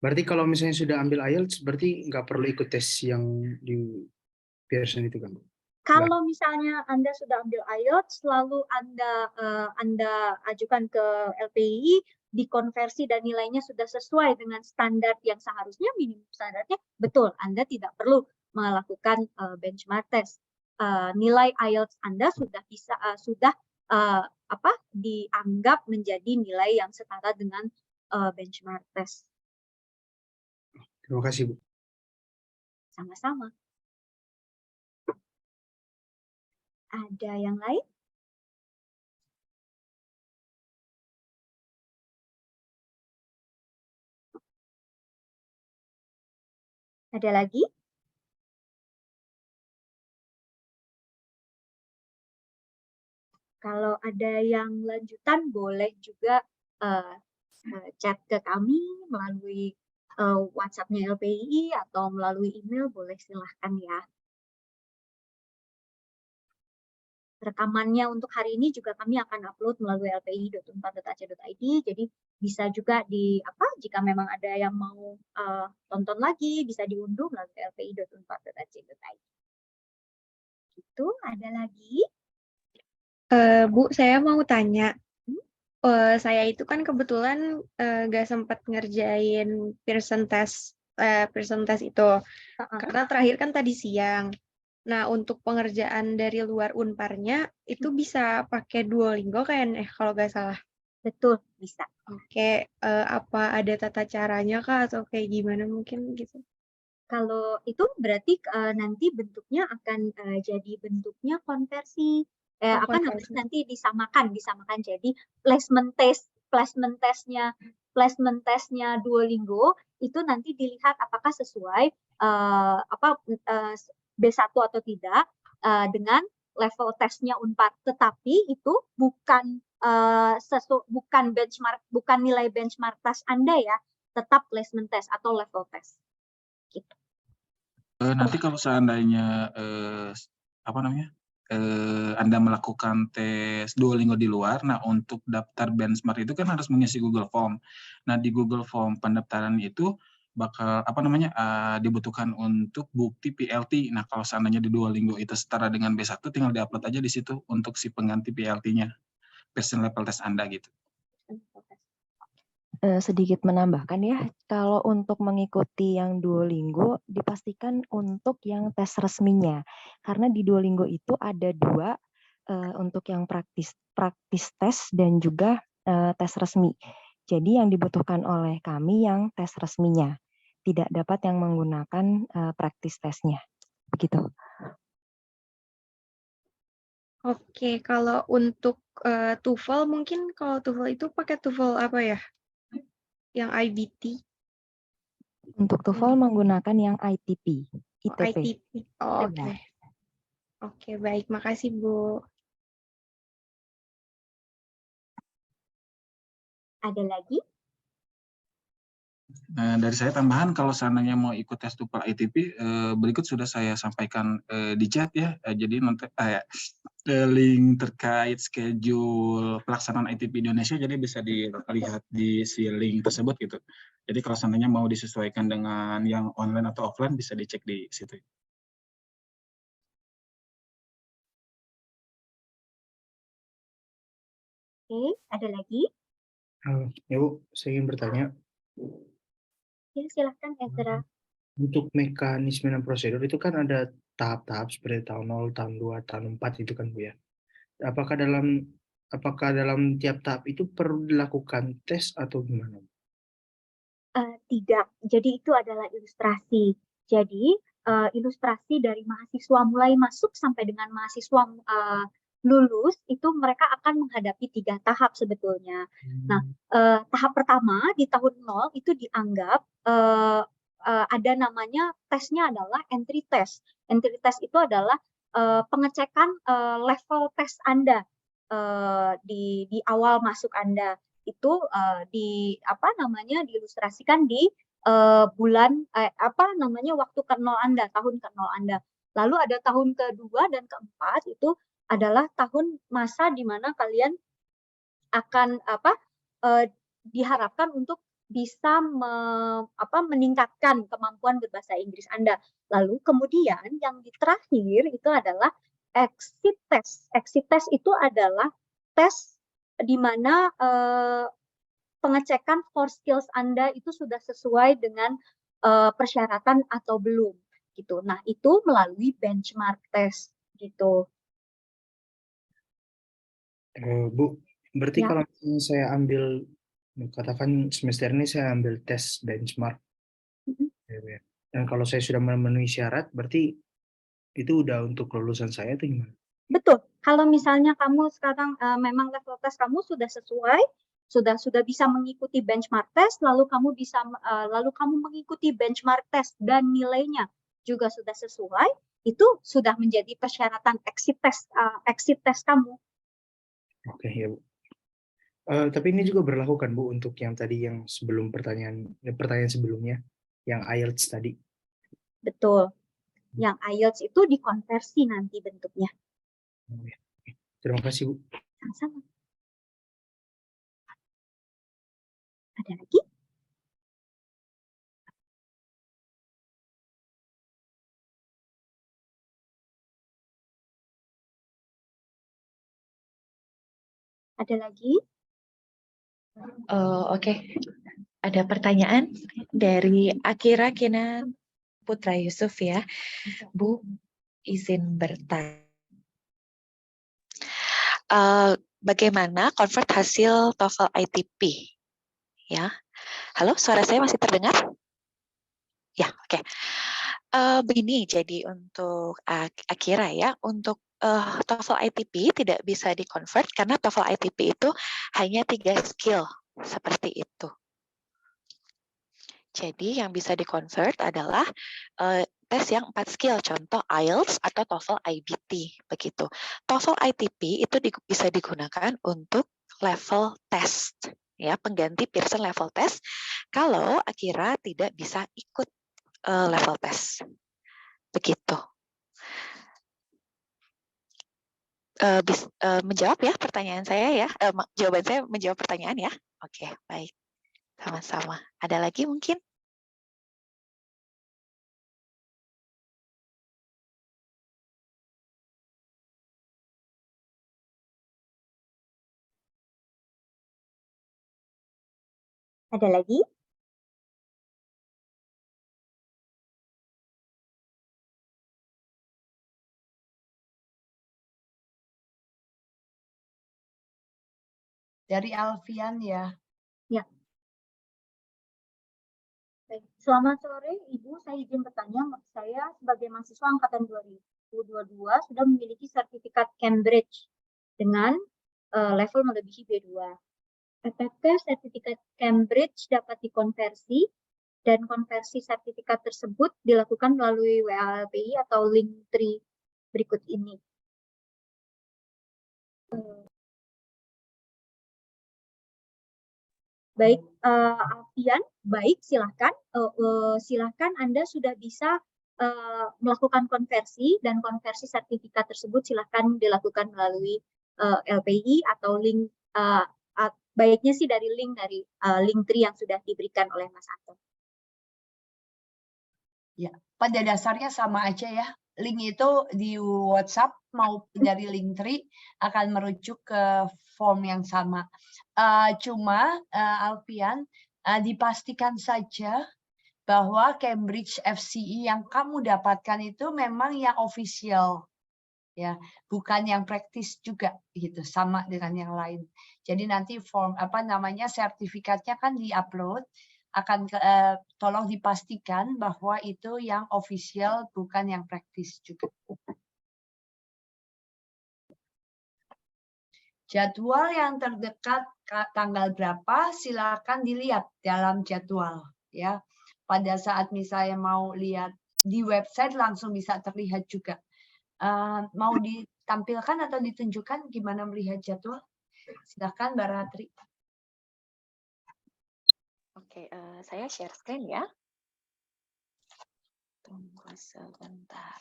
Berarti kalau misalnya sudah ambil IELTS, berarti nggak perlu ikut tes yang di Pearson itu kan, Bu? Kalau misalnya Anda sudah ambil IELTS, lalu Anda ajukan ke LPI, dikonversi dan nilainya sudah sesuai dengan standar yang seharusnya, minimum standarnya, betul, Anda tidak perlu melakukan benchmark test. Nilai IELTS Anda sudah bisa dianggap menjadi nilai yang setara dengan benchmark test. Terima kasih, Bu. Sama-sama. Ada yang lain? Ada lagi? Kalau ada yang lanjutan boleh juga chat ke kami melalui WhatsApp-nya LPII atau melalui email, boleh silahkan ya. Rekamannya untuk hari ini juga kami akan upload melalui lpi.unpad.ac.id, jadi bisa juga jika memang ada yang mau tonton lagi, bisa diunduh melalui lpi.unpad.ac.id. Itu ada lagi? Bu, saya mau tanya. Saya itu kan kebetulan nggak sempat ngerjain Pearson test itu, karena terakhir kan tadi siang. Nah, untuk pengerjaan dari luar Unparnya itu bisa pakai Duolingo kan kalau nggak salah. Betul, bisa. Oke, apa ada tata caranya kah atau kayak gimana mungkin gitu? Kalau itu berarti nanti bentuknya akan jadi bentuknya konversi. Nanti disamakan jadi placement testnya Duolingo itu nanti dilihat apakah sesuai B1 atau tidak dengan level tesnya Unpad, tetapi itu bukan benchmark, bukan nilai benchmark tes Anda ya, tetap placement test atau level test. Gitu. Nanti kalau seandainya Anda melakukan tes Duolingo di luar, nah untuk daftar benchmark itu kan harus mengisi Google Form. Nah di Google Form pendaftaran itu bakal dibutuhkan untuk bukti PLT. Nah kalau seandainya di Duolingo itu setara dengan B1, tinggal diupload aja di situ untuk si pengganti PLT-nya, versi level tes Anda gitu. Sedikit menambahkan ya, kalau untuk mengikuti yang Duolingo dipastikan untuk yang tes resminya, karena di Duolingo itu ada 2 untuk yang praktis tes dan juga tes resmi. Jadi yang dibutuhkan oleh kami yang tes resminya, tidak dapat yang menggunakan praktis tesnya, begitu. Oke, kalau untuk TOEFL mungkin kalau TOEFL itu pakai TOEFL apa ya? Yang IBT? Untuk TOEFL menggunakan yang ITP. ITP. Oh, oke. Oke, baik. Makasih, Bu. Ada lagi? Dari saya tambahan, kalau seandainya mau ikut tes TOEFL ITP, berikut sudah saya sampaikan di chat ya. Jadi nanti link terkait schedule pelaksanaan ITP Indonesia, jadi bisa dilihat di si link tersebut gitu. Jadi kalau seandainya mau disesuaikan dengan yang online atau offline, bisa dicek di situ. Oke, ada lagi? Ya Bu, saya ingin bertanya. Ya, silahkan Ezra. Untuk mekanisme dan prosedur itu kan ada tahap-tahap seperti tahun 0, tahun 2, tahun 4 itu kan Bu ya. Apakah dalam tiap tahap itu perlu dilakukan tes atau gimana? Tidak, jadi itu adalah ilustrasi. Jadi ilustrasi dari mahasiswa mulai masuk sampai dengan mahasiswa lulus itu mereka akan menghadapi 3 tahap sebetulnya. Nah, tahap pertama di tahun 0 itu dianggap ada namanya tesnya adalah entry test. Entry test itu adalah pengecekan level tes Anda di awal masuk Anda. Itu diilustrasikan di bulan waktu ke-0 Anda, tahun ke-0 Anda. Lalu ada tahun kedua dan keempat itu adalah tahun masa di mana kalian akan diharapkan untuk bisa meningkatkan kemampuan berbahasa Inggris Anda. Lalu kemudian yang di terakhir itu adalah exit test. Exit test itu adalah tes di mana pengecekan core skills Anda itu sudah sesuai dengan persyaratan atau belum gitu. Nah, itu melalui benchmark test gitu. Bu, berarti kalau saya ambil, katakan semester ini saya ambil tes benchmark, dan kalau saya sudah memenuhi syarat, berarti itu udah untuk kelulusan saya atau gimana? Betul. Kalau misalnya kamu sekarang memang level tes kamu sudah sesuai, sudah bisa mengikuti benchmark test, lalu kamu mengikuti benchmark test dan nilainya juga sudah sesuai, itu sudah menjadi persyaratan exit test kamu. Oke, ya Bu. Tapi ini juga berlaku kan Bu untuk yang tadi yang sebelum pertanyaan sebelumnya, yang IELTS tadi. Betul. Yang IELTS itu dikonversi nanti bentuknya. Terima kasih Bu. Sama-sama. Ada lagi? Ada lagi? Oke. Ada pertanyaan dari Akira Kinan Putra Yusuf ya. Bu, izin bertanya. Bagaimana convert hasil TOEFL ITP? Ya. Halo, suara saya masih terdengar? Ya, oke. Begini, jadi untuk Akira ya, untuk TOEFL ITP tidak bisa di-convert karena TOEFL ITP itu hanya 3 skill, seperti itu. Jadi yang bisa di-convert adalah tes yang 4 skill, contoh IELTS atau TOEFL IBT, begitu. TOEFL ITP itu bisa digunakan untuk level test, ya, pengganti Pearson level test kalau Akira tidak bisa ikut level test, begitu. Menjawab ya pertanyaan saya ya, jawaban saya menjawab pertanyaan ya. Oke, baik, sama-sama. Ada lagi mungkin? Ada lagi? Dari Alfian ya. Ya. Baik. Selamat sore, Ibu. Saya izin bertanya. Saya sebagai mahasiswa angkatan 2022 sudah memiliki sertifikat Cambridge dengan level melebihi B2. Apakah sertifikat Cambridge dapat dikonversi dan konversi sertifikat tersebut dilakukan melalui WALPI atau Linktree berikut ini? Baik, Alfian, baik, silahkan. Silahkan Anda sudah bisa melakukan konversi dan konversi sertifikat tersebut silahkan dilakukan melalui LPI atau link, baiknya sih dari Linktree yang sudah diberikan oleh Mas Anton. Ya, pada dasarnya sama aja ya. Link itu di WhatsApp maupun dari Linktree akan merujuk ke form yang sama. Cuma Alfian, dipastikan saja bahwa Cambridge FCE yang kamu dapatkan itu memang yang official, ya, bukan yang praktis juga gitu, sama dengan yang lain. Jadi nanti form sertifikatnya kan diupload, akan tolong dipastikan bahwa itu yang official bukan yang praktis juga. Jadwal yang terdekat tanggal berapa silakan dilihat dalam jadwal ya. Pada saat misalnya mau lihat di website langsung bisa terlihat juga. Mau ditampilkan atau ditunjukkan gimana melihat jadwal? Silakan Mbak Ratri. Oke, saya share screen ya. Tunggu sebentar.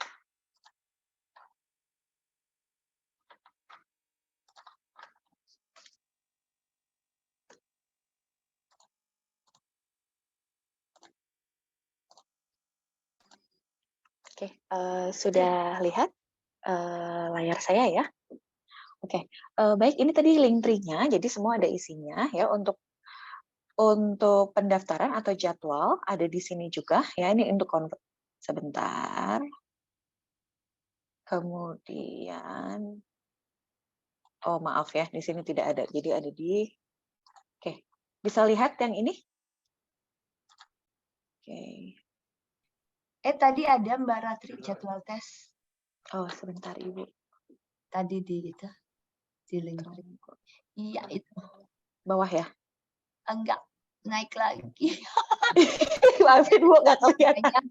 Oke, sudah lihat layar saya ya? Oke, baik, ini tadi Linktree-nya, jadi semua ada isinya ya. Untuk pendaftaran atau jadwal ada di sini juga ya. Ini untuk sebentar. Kemudian, oh maaf ya, di sini tidak ada. Jadi ada di, oke, bisa lihat yang ini? Oke. Tadi ada Mbak Ratri jadwal tes. Oh sebentar Ibu. Tadi di link. Iya itu. Bawah ya? Enggak, naik lagi. Maafin Bu, nggak kelihatan.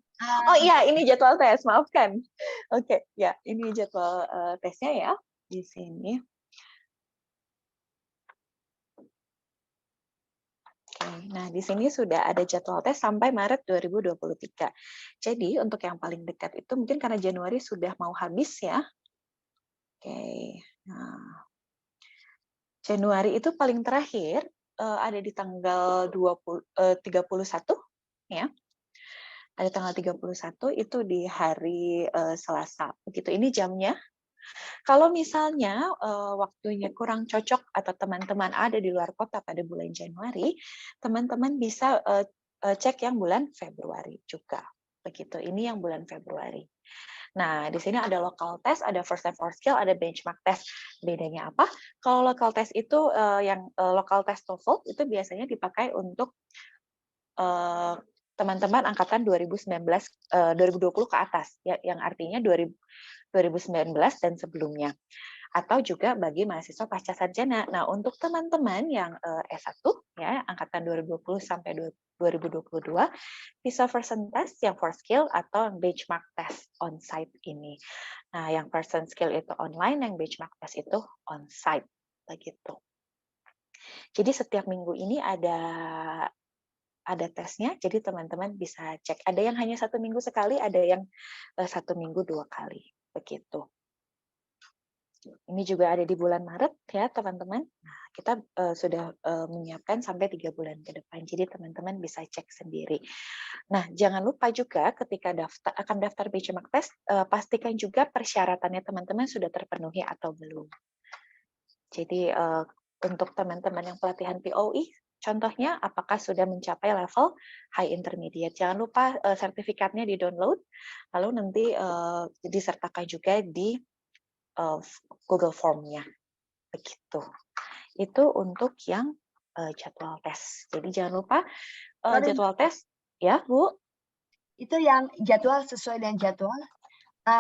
Oh iya, ini jadwal tes, maafkan. Oke, ya, ini jadwal tesnya ya, di sini. Oke, nah di sini sudah ada jadwal tes sampai Maret 2023. Jadi untuk yang paling dekat itu mungkin karena Januari sudah mau habis ya. Oke, nah Januari itu paling terakhir ada di tanggal 31 ya. Ada tanggal 31 itu di hari Selasa. Begitu ini jamnya. Kalau misalnya waktunya kurang cocok atau teman-teman ada di luar kota pada bulan Januari, teman-teman bisa cek yang bulan Februari juga. Begitu. Ini yang bulan Februari. Nah, di sini ada local test, ada first and fourth skill, ada benchmark test. Bedanya apa? Kalau local test itu yang local test TOEFL itu biasanya dipakai untuk teman-teman angkatan 2019 2020 ke atas ya, yang artinya 2019 dan sebelumnya. Atau juga bagi mahasiswa pasca sarjana. Nah, untuk teman-teman yang S1 ya, angkatan 2020 sampai 2022 bisa person test yang first skill atau benchmark test on-site ini. Nah, yang person skill itu online, yang benchmark test itu on-site begitu. Jadi setiap minggu ini ada tesnya, jadi teman-teman bisa cek. Ada yang hanya 1 minggu sekali, ada yang 1 minggu 2 kali begitu. Ini juga ada di bulan Maret ya teman-teman. Nah, kita sudah menyiapkan sampai 3 bulan ke depan. Jadi teman-teman bisa cek sendiri. Nah, jangan lupa juga ketika akan daftar benchmark test, pastikan juga persyaratannya teman-teman sudah terpenuhi atau belum. Jadi untuk teman-teman yang pelatihan POE, contohnya apakah sudah mencapai level high intermediate. Jangan lupa sertifikatnya di-download, lalu nanti disertakan juga di Google Form-nya, begitu. Itu untuk yang jadwal tes. Jadi jangan lupa jadwal tes, ya Bu. Itu yang jadwal sesuai dengan jadwal.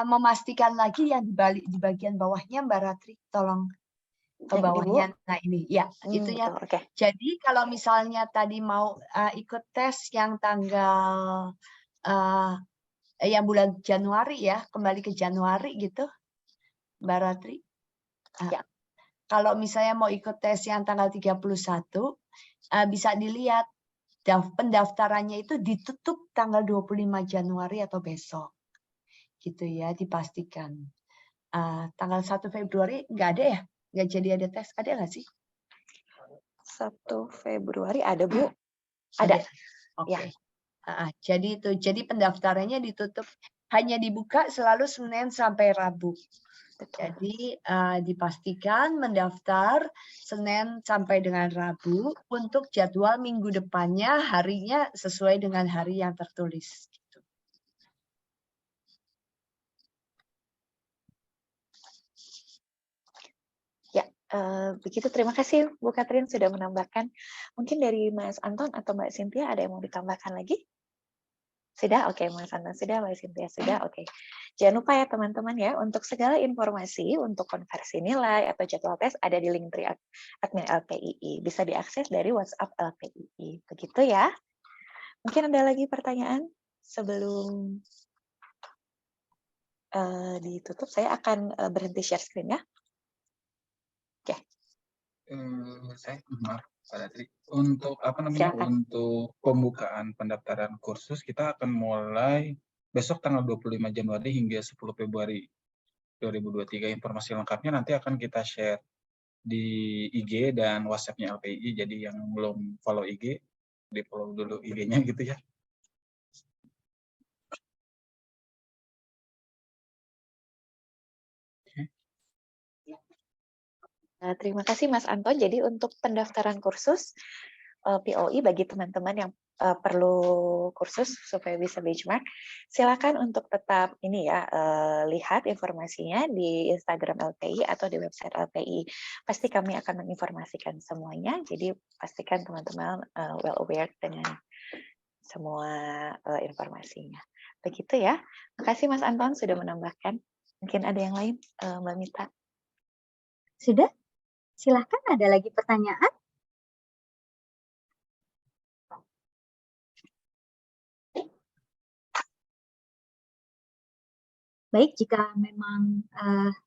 Memastikan lagi yang di bagian bawahnya Mbak Ratri, tolong ke bawahnya. Nah ini, ya itu ya. Okay. Jadi kalau misalnya tadi mau ikut tes yang tanggal yang bulan Januari ya, kembali ke Januari gitu. Mbak Ratri. Ya. Kalau misalnya mau ikut tes yang tanggal 31, bisa dilihat pendaftarannya itu ditutup tanggal 25 Januari atau besok. Gitu ya, dipastikan. Tanggal 1 Februari nggak ada ya? Nggak jadi ada tes, ada nggak sih? 1 Februari ada Bu? Ada. Oke. Jadi pendaftarannya ditutup, hanya dibuka selalu Senin sampai Rabu. Jadi dipastikan mendaftar Senin sampai dengan Rabu untuk jadwal minggu depannya harinya sesuai dengan hari yang tertulis. Gitu. Ya, begitu. Terima kasih Bu Katrin sudah menambahkan. Mungkin dari Mas Anton atau Mbak Cynthia ada yang mau ditambahkan lagi? Sudah? Oke, Mas Anton sudah, Mbak Cynthia sudah. Oke. Jangan lupa ya teman-teman ya, untuk segala informasi untuk konversi nilai atau jadwal tes ada di link admin LPII. Bisa diakses dari WhatsApp LPII. Begitu ya. Mungkin ada lagi pertanyaan sebelum ditutup. Saya akan berhenti share screen ya. Oke. Maaf, Pak Datri. Untuk apa namanya? Silakan. Untuk pembukaan pendaftaran kursus kita akan mulai besok tanggal 25 Januari hingga 10 Februari 2023. Informasi lengkapnya nanti akan kita share di IG dan WhatsApp-nya LPI. Jadi yang belum follow IG, di-follow dulu IG-nya gitu ya. Terima kasih Mas Anton. Jadi untuk pendaftaran kursus POE bagi teman-teman yang perlu kursus supaya bisa benchmark, silakan untuk tetap ini ya lihat informasinya di Instagram LPI atau di website LPI. Pasti kami akan menginformasikan semuanya. Jadi pastikan teman-teman well aware dengan semua informasinya. Begitu ya. Makasih Mas Anton sudah menambahkan. Mungkin ada yang lain, Mbak Mita. Sudah? Silahkan, ada lagi pertanyaan? Baik, jika memang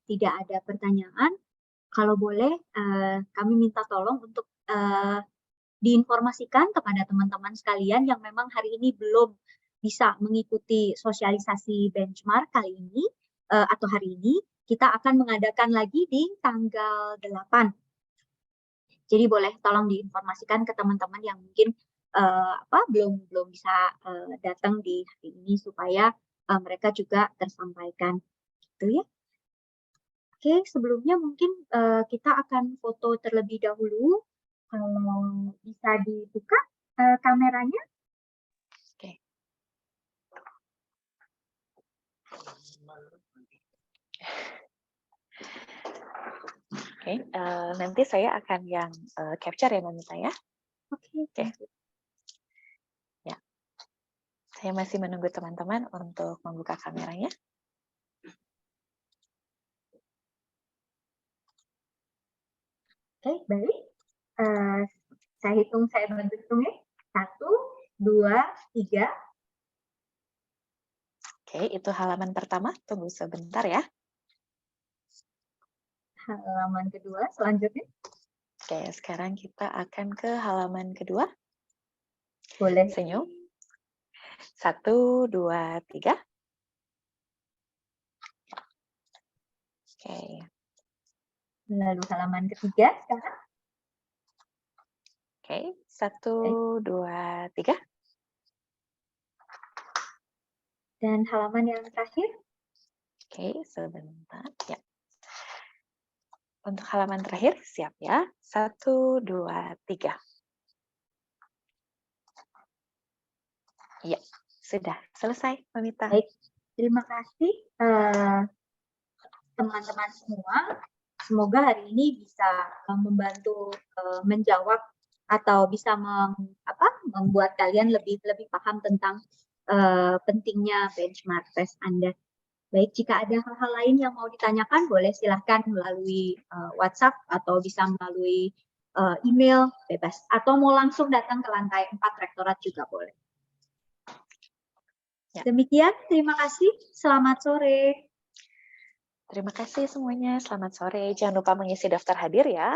tidak ada pertanyaan, kalau boleh kami minta tolong untuk diinformasikan kepada teman-teman sekalian yang memang hari ini belum bisa mengikuti sosialisasi benchmark kali ini atau hari ini, kita akan mengadakan lagi di tanggal 8. Jadi boleh tolong diinformasikan ke teman-teman yang mungkin belum bisa datang di hari ini supaya mereka juga tersampaikan, gitu ya. Oke, sebelumnya mungkin kita akan foto terlebih dahulu. Kalau bisa dibuka kameranya. Oke. Oke, nanti saya akan yang capture ya, Mamita ya. Oke. Ya, saya masih menunggu teman-teman untuk membuka kameranya. Oke, baik. Saya hitung, saya bantu hitung ya. 1, 2, 3. Oke, itu halaman pertama. Tunggu sebentar ya. Halaman kedua, selanjutnya. Oke, sekarang kita akan ke halaman kedua. Boleh. Senyum. 1, 2, 3. Oke. Lalu halaman ketiga sekarang. Oke, 1, 2, 3. Dan halaman yang terakhir. Oke, sebentar. Ya. Untuk halaman terakhir, siap ya. 1, 2, 3. Iya, sudah selesai, Mamita. Baik, terima kasih teman-teman semua. Semoga hari ini bisa membantu menjawab atau bisa membuat kalian lebih paham tentang pentingnya benchmark test Anda. Baik, jika ada hal-hal lain yang mau ditanyakan, boleh silahkan melalui WhatsApp atau bisa melalui email, bebas. Atau mau langsung datang ke lantai 4 rektorat juga boleh. Ya. Demikian, terima kasih. Selamat sore. Terima kasih semuanya. Selamat sore. Jangan lupa mengisi daftar hadir ya.